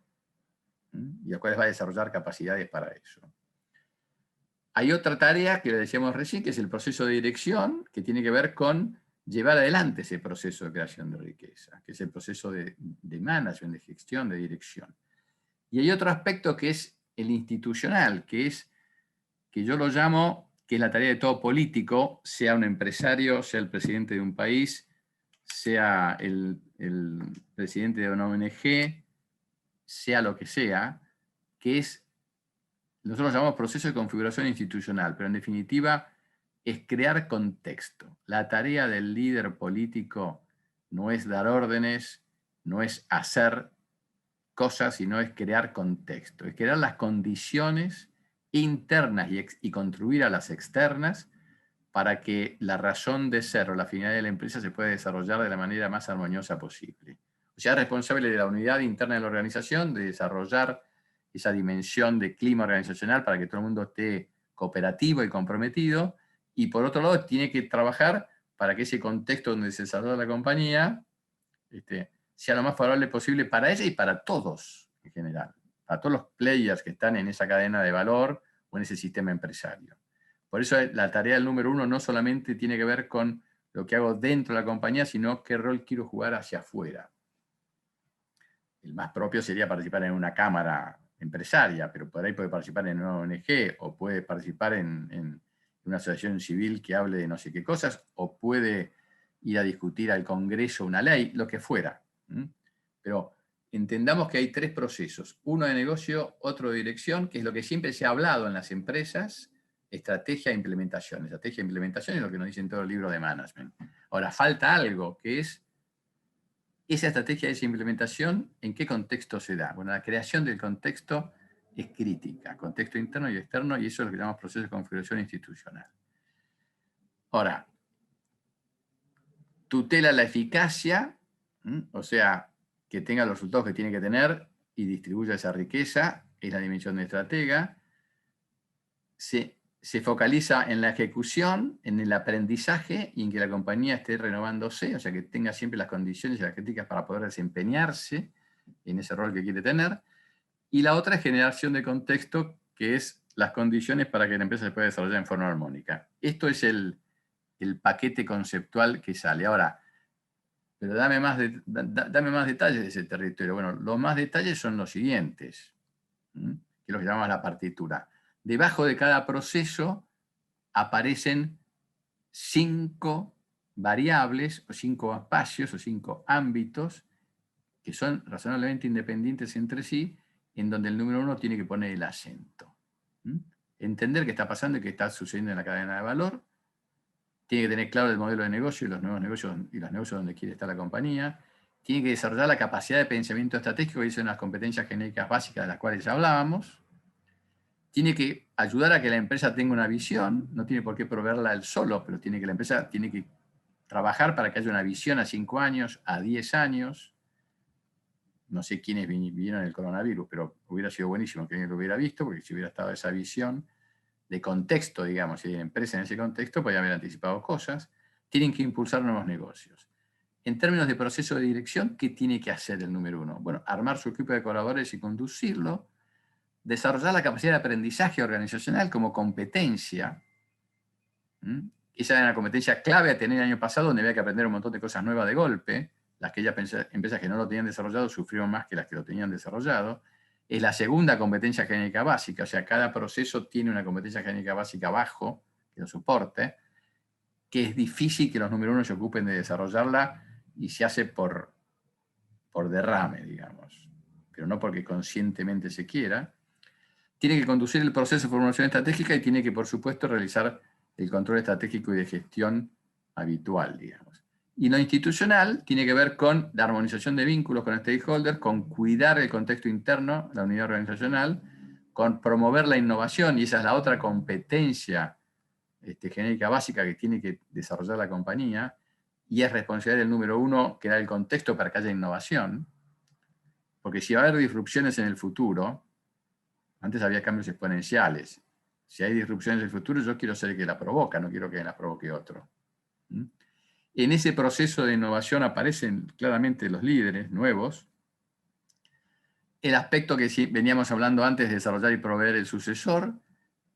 y a los cuales va a desarrollar capacidades para eso. Hay otra tarea que le decíamos recién, que es el proceso de dirección, que tiene que ver con llevar adelante ese proceso de creación de riqueza, que es el proceso de management, de gestión, de dirección. Y hay otro aspecto que es el institucional, que yo lo llamo, que es la tarea de todo político, sea un empresario, sea el presidente de un país, sea el presidente de una ONG, sea lo que sea, que es, nosotros lo llamamos proceso de configuración institucional, pero en definitiva es crear contexto. La tarea del líder político no es dar órdenes, no es hacer cosas, sino es crear contexto, es crear las condiciones internas y contribuir a las externas para que la razón de ser o la finalidad de la empresa se pueda desarrollar de la manera más armoniosa posible. O sea, es responsable de la unidad interna de la organización, de desarrollar esa dimensión de clima organizacional para que todo el mundo esté cooperativo y comprometido, y por otro lado tiene que trabajar para que ese contexto donde se desarrolla la compañía sea lo más favorable posible para ella y para todos en general, para todos los players que están en esa cadena de valor o en ese sistema empresario. Por eso la tarea del número 1 no solamente tiene que ver con lo que hago dentro de la compañía, sino qué rol quiero jugar hacia afuera. El más propio sería participar en una cámara empresaria, pero por ahí puede participar en una ONG, o puede participar en una asociación civil que hable de no sé qué cosas, o puede ir a discutir al Congreso una ley, lo que fuera. Pero entendamos que hay 3 procesos, uno de negocio, otro de dirección, que es lo que siempre se ha hablado en las empresas, estrategia e implementación. Estrategia e implementación es lo que nos dicen todos los libros de management. Ahora, falta algo, que es esa estrategia, esa implementación, ¿en qué contexto se da? Bueno, la creación del contexto es crítica, contexto interno y externo, y eso es lo que llamamos proceso de configuración institucional. Ahora, tutela la eficacia, o sea, que tenga los resultados que tiene que tener y distribuya esa riqueza, es la dimensión de estratega. Se se focaliza en la ejecución, en el aprendizaje y en que la compañía esté renovándose, o sea, que tenga siempre las condiciones y las críticas para poder desempeñarse en ese rol que quiere tener. Y la otra es generación de contexto, que es las condiciones para que la empresa se pueda desarrollar en forma armónica. Esto es el paquete conceptual que sale. Ahora, pero dame más detalles de ese territorio. Bueno, los más detalles son los siguientes, que es lo que llamamos la partitura. Debajo de cada proceso aparecen 5 variables, o 5 espacios, o 5 ámbitos, que son razonablemente independientes entre sí, en donde el número 1 tiene que poner el acento. Entender qué está pasando y qué está sucediendo en la cadena de valor. Tiene que tener claro el modelo de negocio y los nuevos negocios y los negocios donde quiere estar la compañía. Tiene que desarrollar la capacidad de pensamiento estratégico, que son las competencias genéricas básicas de las cuales ya hablábamos. Tiene que ayudar a que la empresa tenga una visión, no tiene por qué proveerla él solo, pero la empresa tiene que trabajar para que haya una visión a 5 años, a 10 años. No sé quiénes vieron el coronavirus, pero hubiera sido buenísimo que alguien lo hubiera visto, porque si hubiera estado esa visión de contexto, digamos, si hay empresa en ese contexto, podría haber anticipado cosas. Tienen que impulsar nuevos negocios. En términos de proceso de dirección, ¿qué tiene que hacer el número 1? Bueno, armar su equipo de colaboradores y conducirlo, desarrollar la capacidad de aprendizaje organizacional como competencia. Esa era una competencia clave a tener el año pasado, donde había que aprender un montón de cosas nuevas de golpe. Las que empresas que no lo tenían desarrollado sufrieron más que las que lo tenían desarrollado. Es la segunda competencia genérica básica, o sea, cada proceso tiene una competencia genérica básica abajo, que lo soporte, que es difícil que los número 1 se ocupen de desarrollarla y se hace por derrame, digamos, pero no porque conscientemente se quiera. Tiene que conducir el proceso de formulación estratégica y tiene que, por supuesto, realizar el control estratégico y de gestión habitual, digamos. Y lo institucional tiene que ver con la armonización de vínculos con stakeholders, con cuidar el contexto interno, la unidad organizacional, con promover la innovación, y esa es la otra competencia genérica básica que tiene que desarrollar la compañía, y es responsabilidad del número 1 crear el contexto para que haya innovación, porque si va a haber disrupciones en el futuro, antes había cambios exponenciales. Si hay disrupciones en el futuro, yo quiero ser el que la provoca, no quiero que la provoque otro. En ese proceso de innovación aparecen claramente los líderes nuevos. El aspecto que veníamos hablando antes de desarrollar y proveer el sucesor.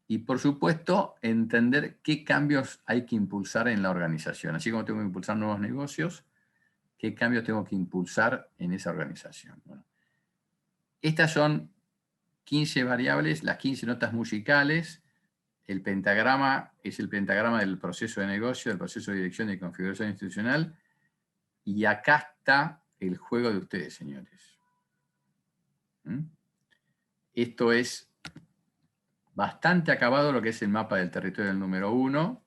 Y, por supuesto, entender qué cambios hay que impulsar en la organización. Así como tengo que impulsar nuevos negocios, qué cambios tengo que impulsar en esa organización. Bueno, estas son 15 variables, las 15 notas musicales. El pentagrama es el pentagrama del proceso de negocio, del proceso de dirección y configuración institucional. Y acá está el juego de ustedes, señores. Esto es bastante acabado lo que es el mapa del territorio del número 1.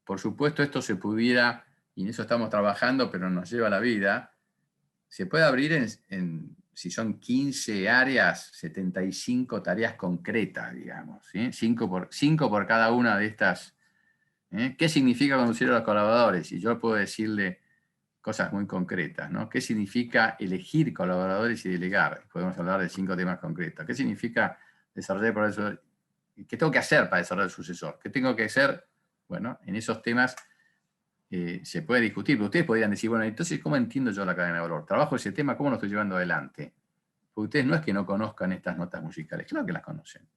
Por supuesto, esto se pudiera, y en eso estamos trabajando, pero nos lleva la vida, se puede abrir si son 15 áreas, 75 tareas concretas, digamos, ¿sí? 5 por cada una de estas. ¿Qué significa conducir a los colaboradores? Y yo puedo decirle cosas muy concretas, ¿no? ¿Qué significa elegir colaboradores y delegar? Podemos hablar de 5 temas concretos. ¿Qué significa desarrollar el proceso? ¿Qué tengo que hacer para desarrollar el sucesor? ¿Qué tengo que hacer? Bueno, en esos temas se puede discutir, pero ustedes podrían decir, bueno, entonces, ¿cómo entiendo yo la cadena de valor? ¿Trabajo ese tema? ¿Cómo lo estoy llevando adelante? Porque ustedes no es que no conozcan estas notas musicales, claro que las conocen.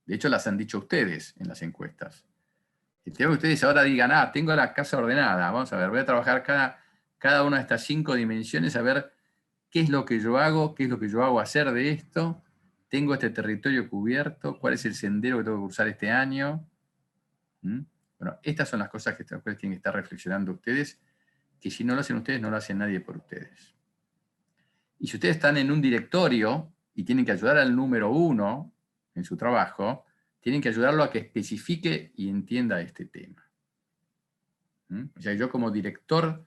De hecho, las han dicho ustedes en las encuestas. El tema que ustedes ahora digan, tengo la casa ordenada, vamos a ver, voy a trabajar cada una de estas 5 dimensiones, a ver qué es lo que yo hago, qué es lo que yo hago hacer de esto, tengo este territorio cubierto, cuál es el sendero que tengo que cursar este año. Bueno, estas son las cosas que tienen que estar reflexionando ustedes, que si no lo hacen ustedes, no lo hace nadie por ustedes. Y si ustedes están en un directorio y tienen que ayudar al número 1 en su trabajo, tienen que ayudarlo a que especifique y entienda este tema. O sea, yo como director,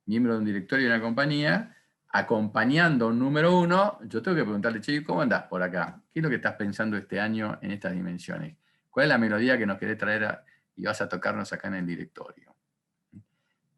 miembro de un directorio de una compañía, acompañando a un número 1, yo tengo que preguntarle, che, ¿cómo andás por acá? ¿Qué es lo que estás pensando este año en estas dimensiones? ¿Cuál es la melodía que nos querés traer y vas a tocarnos acá en el directorio?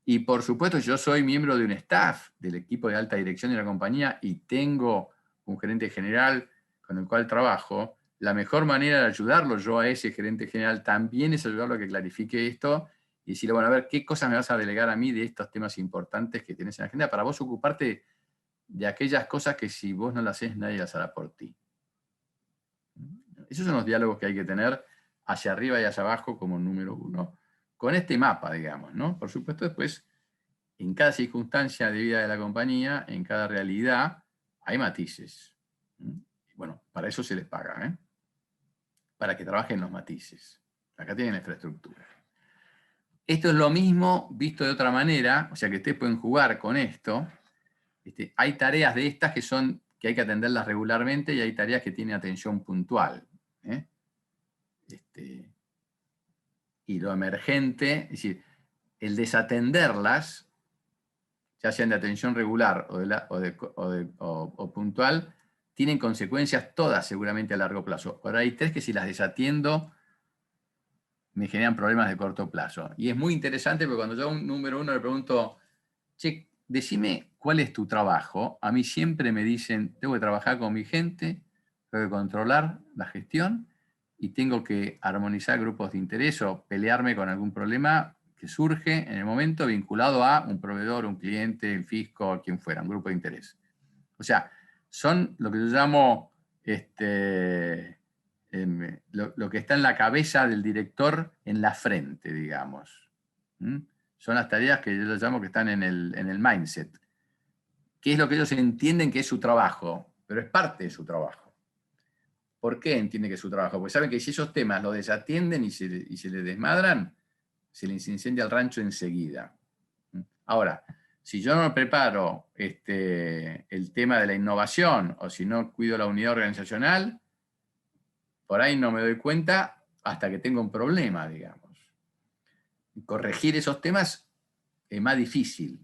Y por supuesto, yo soy miembro de un staff del equipo de alta dirección de la compañía y tengo un gerente general con el cual trabajo. la mejor manera de ayudarlo yo a ese gerente general también es ayudarlo a que clarifique esto y decirle, bueno, a ver, ¿qué cosas me vas a delegar a mí de estos temas importantes que tienes en la agenda para vos ocuparte de aquellas cosas que si vos no las haces, nadie las hará por ti? Esos son los diálogos que hay que tener hacia arriba y hacia abajo como número uno, con este mapa, digamos, ¿no? Por supuesto, después, en cada circunstancia de vida de la compañía, en cada realidad, hay matices. Bueno, para eso se les paga, ¿eh? Para que trabajen los matices. Acá tienen la infraestructura. Esto es lo mismo visto de otra manera, o sea que ustedes pueden jugar con esto. Hay tareas de estas que hay que atenderlas regularmente y hay tareas que tienen atención puntual. ¿Eh? Y lo emergente, es decir, el desatenderlas, ya sean de atención regular o puntual, tienen consecuencias todas seguramente a largo plazo. Ahora hay tres que si las desatiendo me generan problemas de corto plazo. Y es muy interesante porque cuando yo a un número uno le pregunto, che, decime cuál es tu trabajo, a mí siempre me dicen, tengo que trabajar con mi gente, tengo que controlar la gestión y tengo que armonizar grupos de interés o pelearme con algún problema que surge en el momento vinculado a un proveedor, un cliente, el fisco, quien fuera, un grupo de interés. O sea, son lo que yo llamo lo que está en la cabeza del director en la frente, digamos. Son las tareas que yo les llamo que están en el mindset. ¿Qué es lo que ellos entienden que es su trabajo? Pero es parte de su trabajo. ¿Por qué entienden que es su trabajo? Porque saben que si esos temas los desatienden y se les desmadran, se les incendia el rancho enseguida. Ahora, si yo no preparo el tema de la innovación o si no cuido la unidad organizacional, por ahí no me doy cuenta hasta que tengo un problema, digamos. Corregir esos temas es más difícil.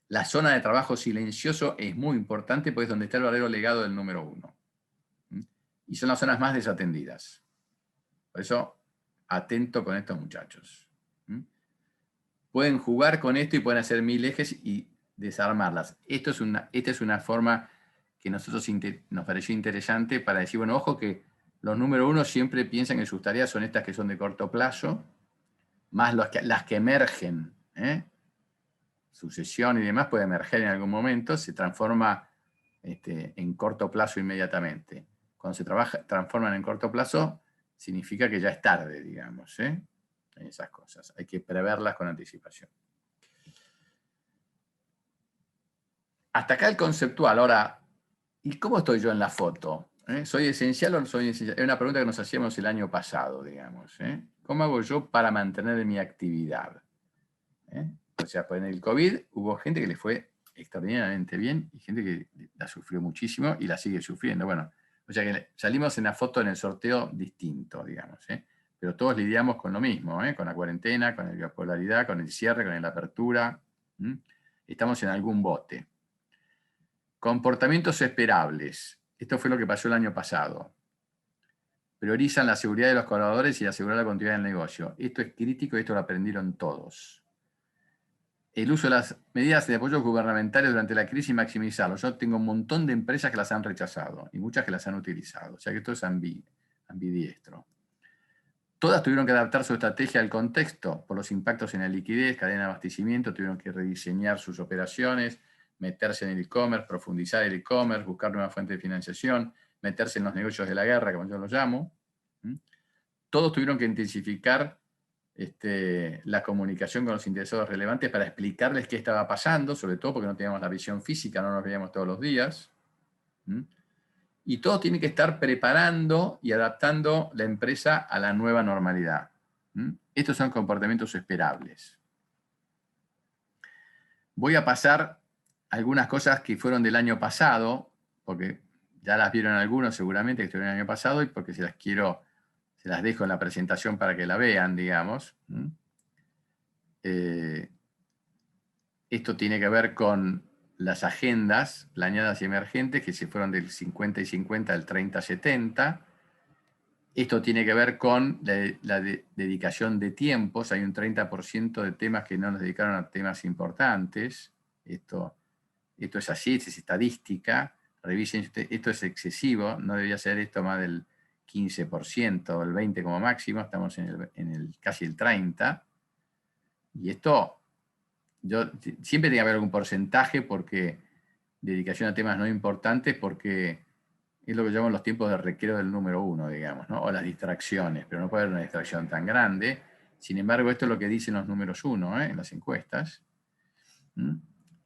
La zona de trabajo silencioso es muy importante porque es donde está el verdadero legado del número uno. Y son las zonas más desatendidas. Por eso, atento con estos muchachos. Pueden jugar con esto y pueden hacer 1000 ejes y desarmarlas. Esta es una forma que nosotros nos pareció interesante para decir, bueno, ojo que los número uno siempre piensan que sus tareas son estas que son de corto plazo, más las que emergen. Sucesión y demás puede emerger en algún momento, se transforma en corto plazo inmediatamente. Cuando se transforman en corto plazo, significa que ya es tarde, digamos. Esas cosas. Hay que preverlas con anticipación. Hasta acá el conceptual. Ahora, ¿y cómo estoy yo en la foto? ¿Soy esencial o no soy esencial? Es una pregunta que nos hacíamos el año pasado, digamos. ¿Cómo hago yo para mantener mi actividad? O sea, pues en el COVID hubo gente que le fue extraordinariamente bien y gente que la sufrió muchísimo y la sigue sufriendo. Bueno, o sea que salimos en la foto en el sorteo distinto, digamos. Pero todos lidiamos con lo mismo, con la cuarentena, con la bipolaridad, con el cierre, con la apertura. Estamos en algún bote. Comportamientos esperables. Esto fue lo que pasó el año pasado. Priorizan la seguridad de los colaboradores y asegurar la continuidad del negocio. Esto es crítico y esto lo aprendieron todos. El uso de las medidas de apoyo gubernamentales durante la crisis y maximizarlo. Yo tengo un montón de empresas que las han rechazado y muchas que las han utilizado. O sea que esto es ambidiestro. Todas tuvieron que adaptar su estrategia al contexto por los impactos en la liquidez, cadena de abastecimiento, tuvieron que rediseñar sus operaciones, meterse en el e-commerce, profundizar el e-commerce, buscar nuevas fuentes de financiación, meterse en los negocios de la guerra, como yo los llamo. Todos tuvieron que intensificar la comunicación con los interesados relevantes para explicarles qué estaba pasando, sobre todo porque no teníamos la visión física, no nos veíamos todos los días. Y todos tienen que estar preparando y adaptando la empresa a la nueva normalidad. Estos son comportamientos esperables. Voy a pasar algunas cosas que fueron del año pasado, porque ya las vieron algunos seguramente que estuvieron el año pasado y porque se las dejo en la presentación para que la vean, digamos. Esto tiene que ver con las agendas planeadas y emergentes que se fueron del 50 y 50 al 30-70. Esto tiene que ver con la dedicación de tiempos. Hay un 30% de temas que no nos dedicaron a temas importantes. Esto es así, es estadística. Revisen, esto es excesivo, no debería ser esto más del 15%, el 20% como máximo, estamos en casi el 30%. Y esto, siempre tiene que haber algún porcentaje porque dedicación a temas no importantes, porque es lo que llamamos los tiempos de recreo del número 1, digamos, ¿no? O las distracciones, pero no puede haber una distracción tan grande. Sin embargo, esto es lo que dicen los números 1, en las encuestas. ¿Mm?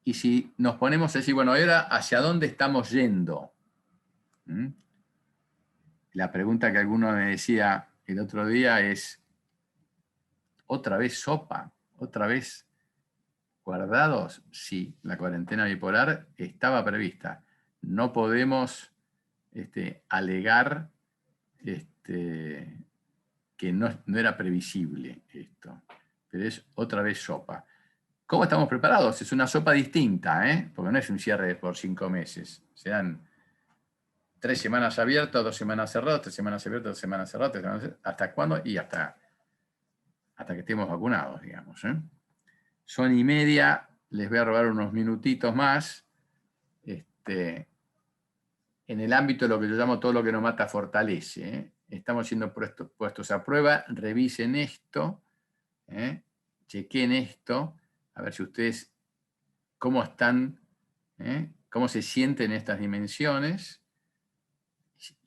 Y si nos ponemos a decir, bueno, ahora, ¿hacia dónde estamos yendo? ¿Mm? La pregunta que alguno me decía el otro día es, ¿otra vez sopa? ¿Otra vez guardados? Sí, la cuarentena bipolar estaba prevista. No podemos alegar que no era previsible esto, pero es otra vez sopa. ¿Cómo estamos preparados? Es una sopa distinta, porque no es un cierre por 5 meses. Serán 3 semanas abiertas, 2 semanas cerradas, 3 semanas abiertas, 2 semanas cerradas, 3 semanas cerradas. ¿Hasta cuándo? Y hasta que estemos vacunados, digamos. Son y media, les voy a robar unos minutitos más. En el ámbito de lo que yo llamo todo lo que nos mata fortalece. Estamos siendo puestos a prueba, revisen esto, chequen esto, a ver si ustedes cómo están, cómo se sienten estas dimensiones,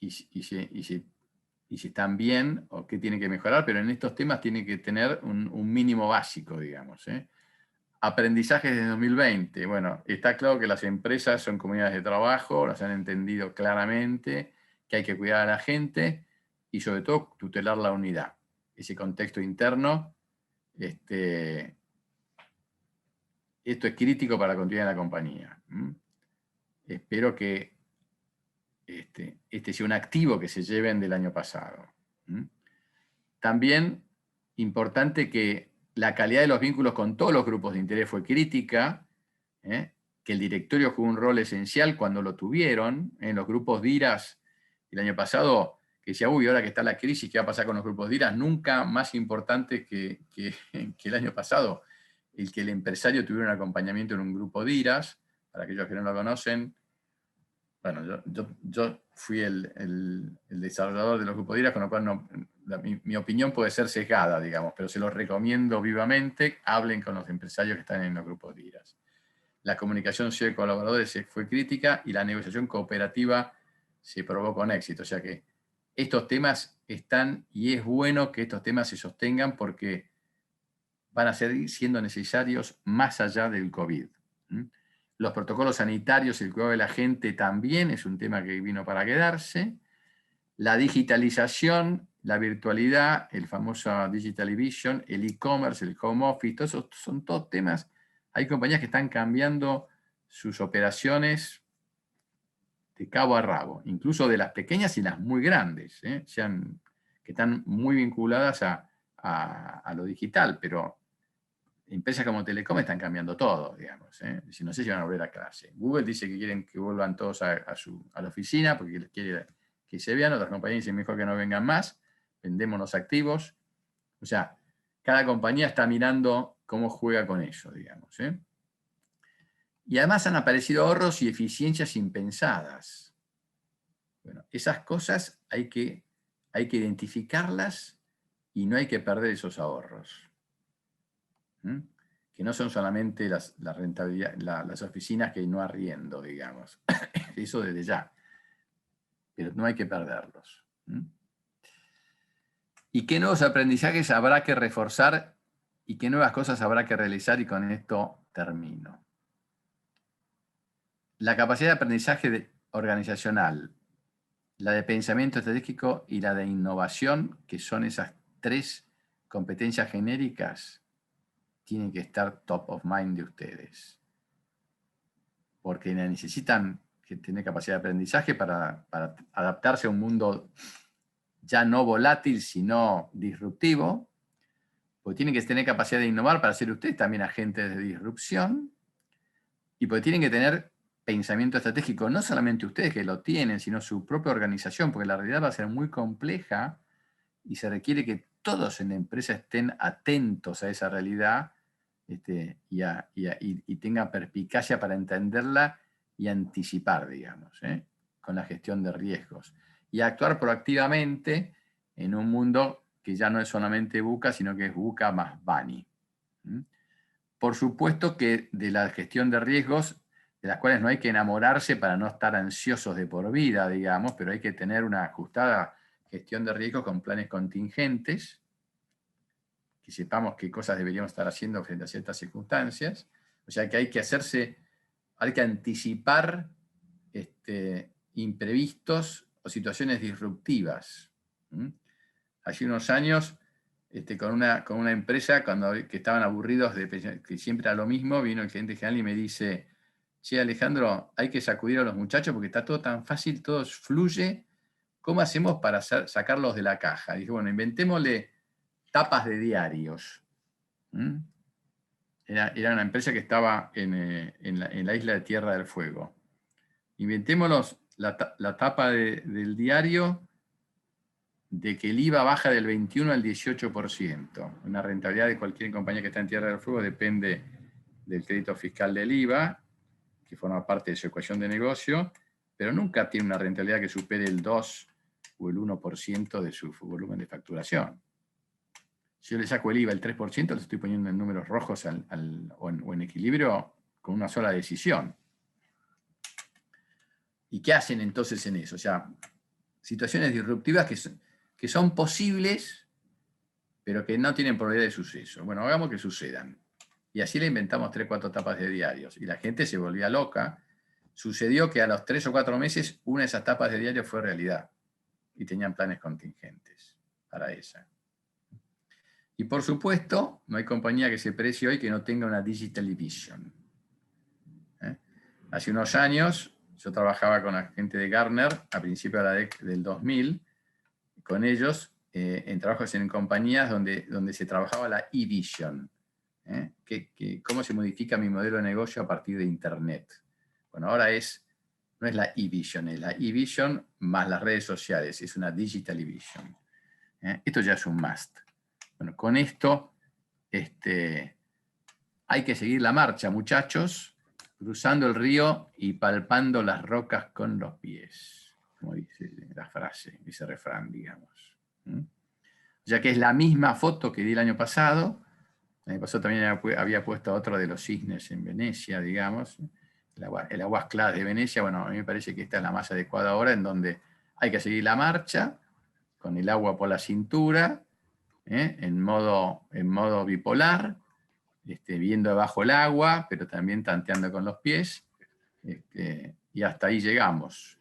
y si están bien o qué tienen que mejorar, pero en estos temas tienen que tener un mínimo básico, digamos. Aprendizajes de 2020. Bueno, está claro que las empresas son comunidades de trabajo, las han entendido claramente, que hay que cuidar a la gente y sobre todo tutelar la unidad. Ese contexto interno, esto es crítico para la continuidad de la compañía. Espero que este sea un activo que se lleven del año pasado. También importante que la calidad de los vínculos con todos los grupos de interés fue crítica, que el directorio jugó un rol esencial cuando lo tuvieron. En los grupos de IRAS el año pasado, que decía, uy, ahora que está la crisis, ¿qué va a pasar con los grupos de IRAS? Nunca más importante que el año pasado, el que el empresario tuviera un acompañamiento en un grupo de IRAS. Para aquellos que no lo conocen, bueno, yo fui el desarrollador de los grupos de IRAS, con lo cual mi opinión puede ser sesgada, digamos, pero se los recomiendo vivamente, hablen con los empresarios que están en los grupos de IRAS. La comunicación social de colaboradores fue crítica y la negociación cooperativa se probó con éxito. O sea que estos temas están, y es bueno que estos temas se sostengan porque van a seguir siendo necesarios más allá del COVID. Los protocolos sanitarios y el cuidado de la gente también es un tema que vino para quedarse. La digitalización, la virtualidad, el famoso Digital Vision, el e-commerce, el home office, todos esos son todos temas. Hay compañías que están cambiando sus operaciones de cabo a rabo, incluso de las pequeñas y las muy grandes, que están muy vinculadas a lo digital, pero empresas como Telecom están cambiando todo, digamos. Si no sé si van a volver a clase. Google dice que quieren que vuelvan todos a la oficina porque quiere que se vean. Otras compañías dicen mejor que no vengan más, vendemos los activos. O sea, cada compañía está mirando cómo juega con eso, digamos. Y además han aparecido ahorros y eficiencias impensadas. Bueno, esas cosas hay que identificarlas y no hay que perder esos ahorros. Que no son solamente la rentabilidad, las oficinas que no arriendo, digamos. Eso desde ya. Pero no hay que perderlos. ¿Y qué nuevos aprendizajes habrá que reforzar y qué nuevas cosas habrá que realizar? Y con esto termino. La capacidad de aprendizaje organizacional, la de pensamiento estratégico y la de innovación, que son esas 3 competencias genéricas, tienen que estar top of mind de ustedes. Porque necesitan tener capacidad de aprendizaje para adaptarse a un mundo ya no volátil, sino disruptivo. Porque tienen que tener capacidad de innovar para ser ustedes también agentes de disrupción. Y porque tienen que tener pensamiento estratégico, no solamente ustedes que lo tienen, sino su propia organización, porque la realidad va a ser muy compleja y se requiere que todos en la empresa estén atentos a esa realidad y tengan perspicacia para entenderla y anticipar, digamos, con la gestión de riesgos. y actuar proactivamente en un mundo que ya no es solamente VUCA, sino que es VUCA más BANI. Por supuesto que de la gestión de riesgos, de las cuales no hay que enamorarse para no estar ansiosos de por vida, digamos, pero hay que tener una ajustada gestión de riesgos con planes contingentes, que sepamos qué cosas deberíamos estar haciendo frente a ciertas circunstancias. O sea que hay que anticipar imprevistos o situaciones disruptivas. Hace unos años, con una empresa, que estaban aburridos que siempre era lo mismo, vino el gerente general y me dice: che, Alejandro, hay que sacudir a los muchachos porque está todo tan fácil, todo fluye. ¿Cómo hacemos para sacarlos de la caja? Dije, bueno, inventémosle tapas de diarios. Era una empresa que estaba en la isla de Tierra del Fuego. Inventémoslos la tapa del diario de que el IVA baja del 21 al 18%. Una rentabilidad de cualquier compañía que está en Tierra del Fuego depende del crédito fiscal del IVA, que forma parte de su ecuación de negocio, pero nunca tiene una rentabilidad que supere el 2 o el 1% de su volumen de facturación. Si yo le saco el IVA el 3%, lo estoy poniendo en números rojos o en equilibrio con una sola decisión. ¿Y qué hacen entonces en eso? O sea, situaciones disruptivas que son posibles, pero que no tienen probabilidad de suceso. Bueno, hagamos que sucedan. Y así le inventamos 3 o 4 tapas de diarios. Y la gente se volvía loca. Sucedió que a los 3 o 4 meses una de esas tapas de diarios fue realidad. Y tenían planes contingentes para esa. Y por supuesto, no hay compañía que se precie hoy que no tenga una Digital Vision. Hace unos años, yo trabajaba con la gente de Gartner a principios del 2000, con ellos en trabajos en compañías donde se trabajaba la e-vision. ¿Cómo se modifica mi modelo de negocio a partir de Internet? Bueno, ahora no es la e-vision, es la e-vision más las redes sociales, es una digital vision. Esto ya es un must. Bueno, con esto hay que seguir la marcha, muchachos, cruzando el río y palpando las rocas con los pies, como dice la frase, ese refrán, digamos. Ya que es la misma foto que di el año pasado. El año pasado también había puesto otro de los cisnes en Venecia, digamos, el Aguas Claras de Venecia. Bueno, a mí me parece que esta es la más adecuada ahora, en donde hay que seguir la marcha, con el agua por la cintura, en modo bipolar, viendo abajo el agua, pero también tanteando con los pies, y hasta ahí llegamos.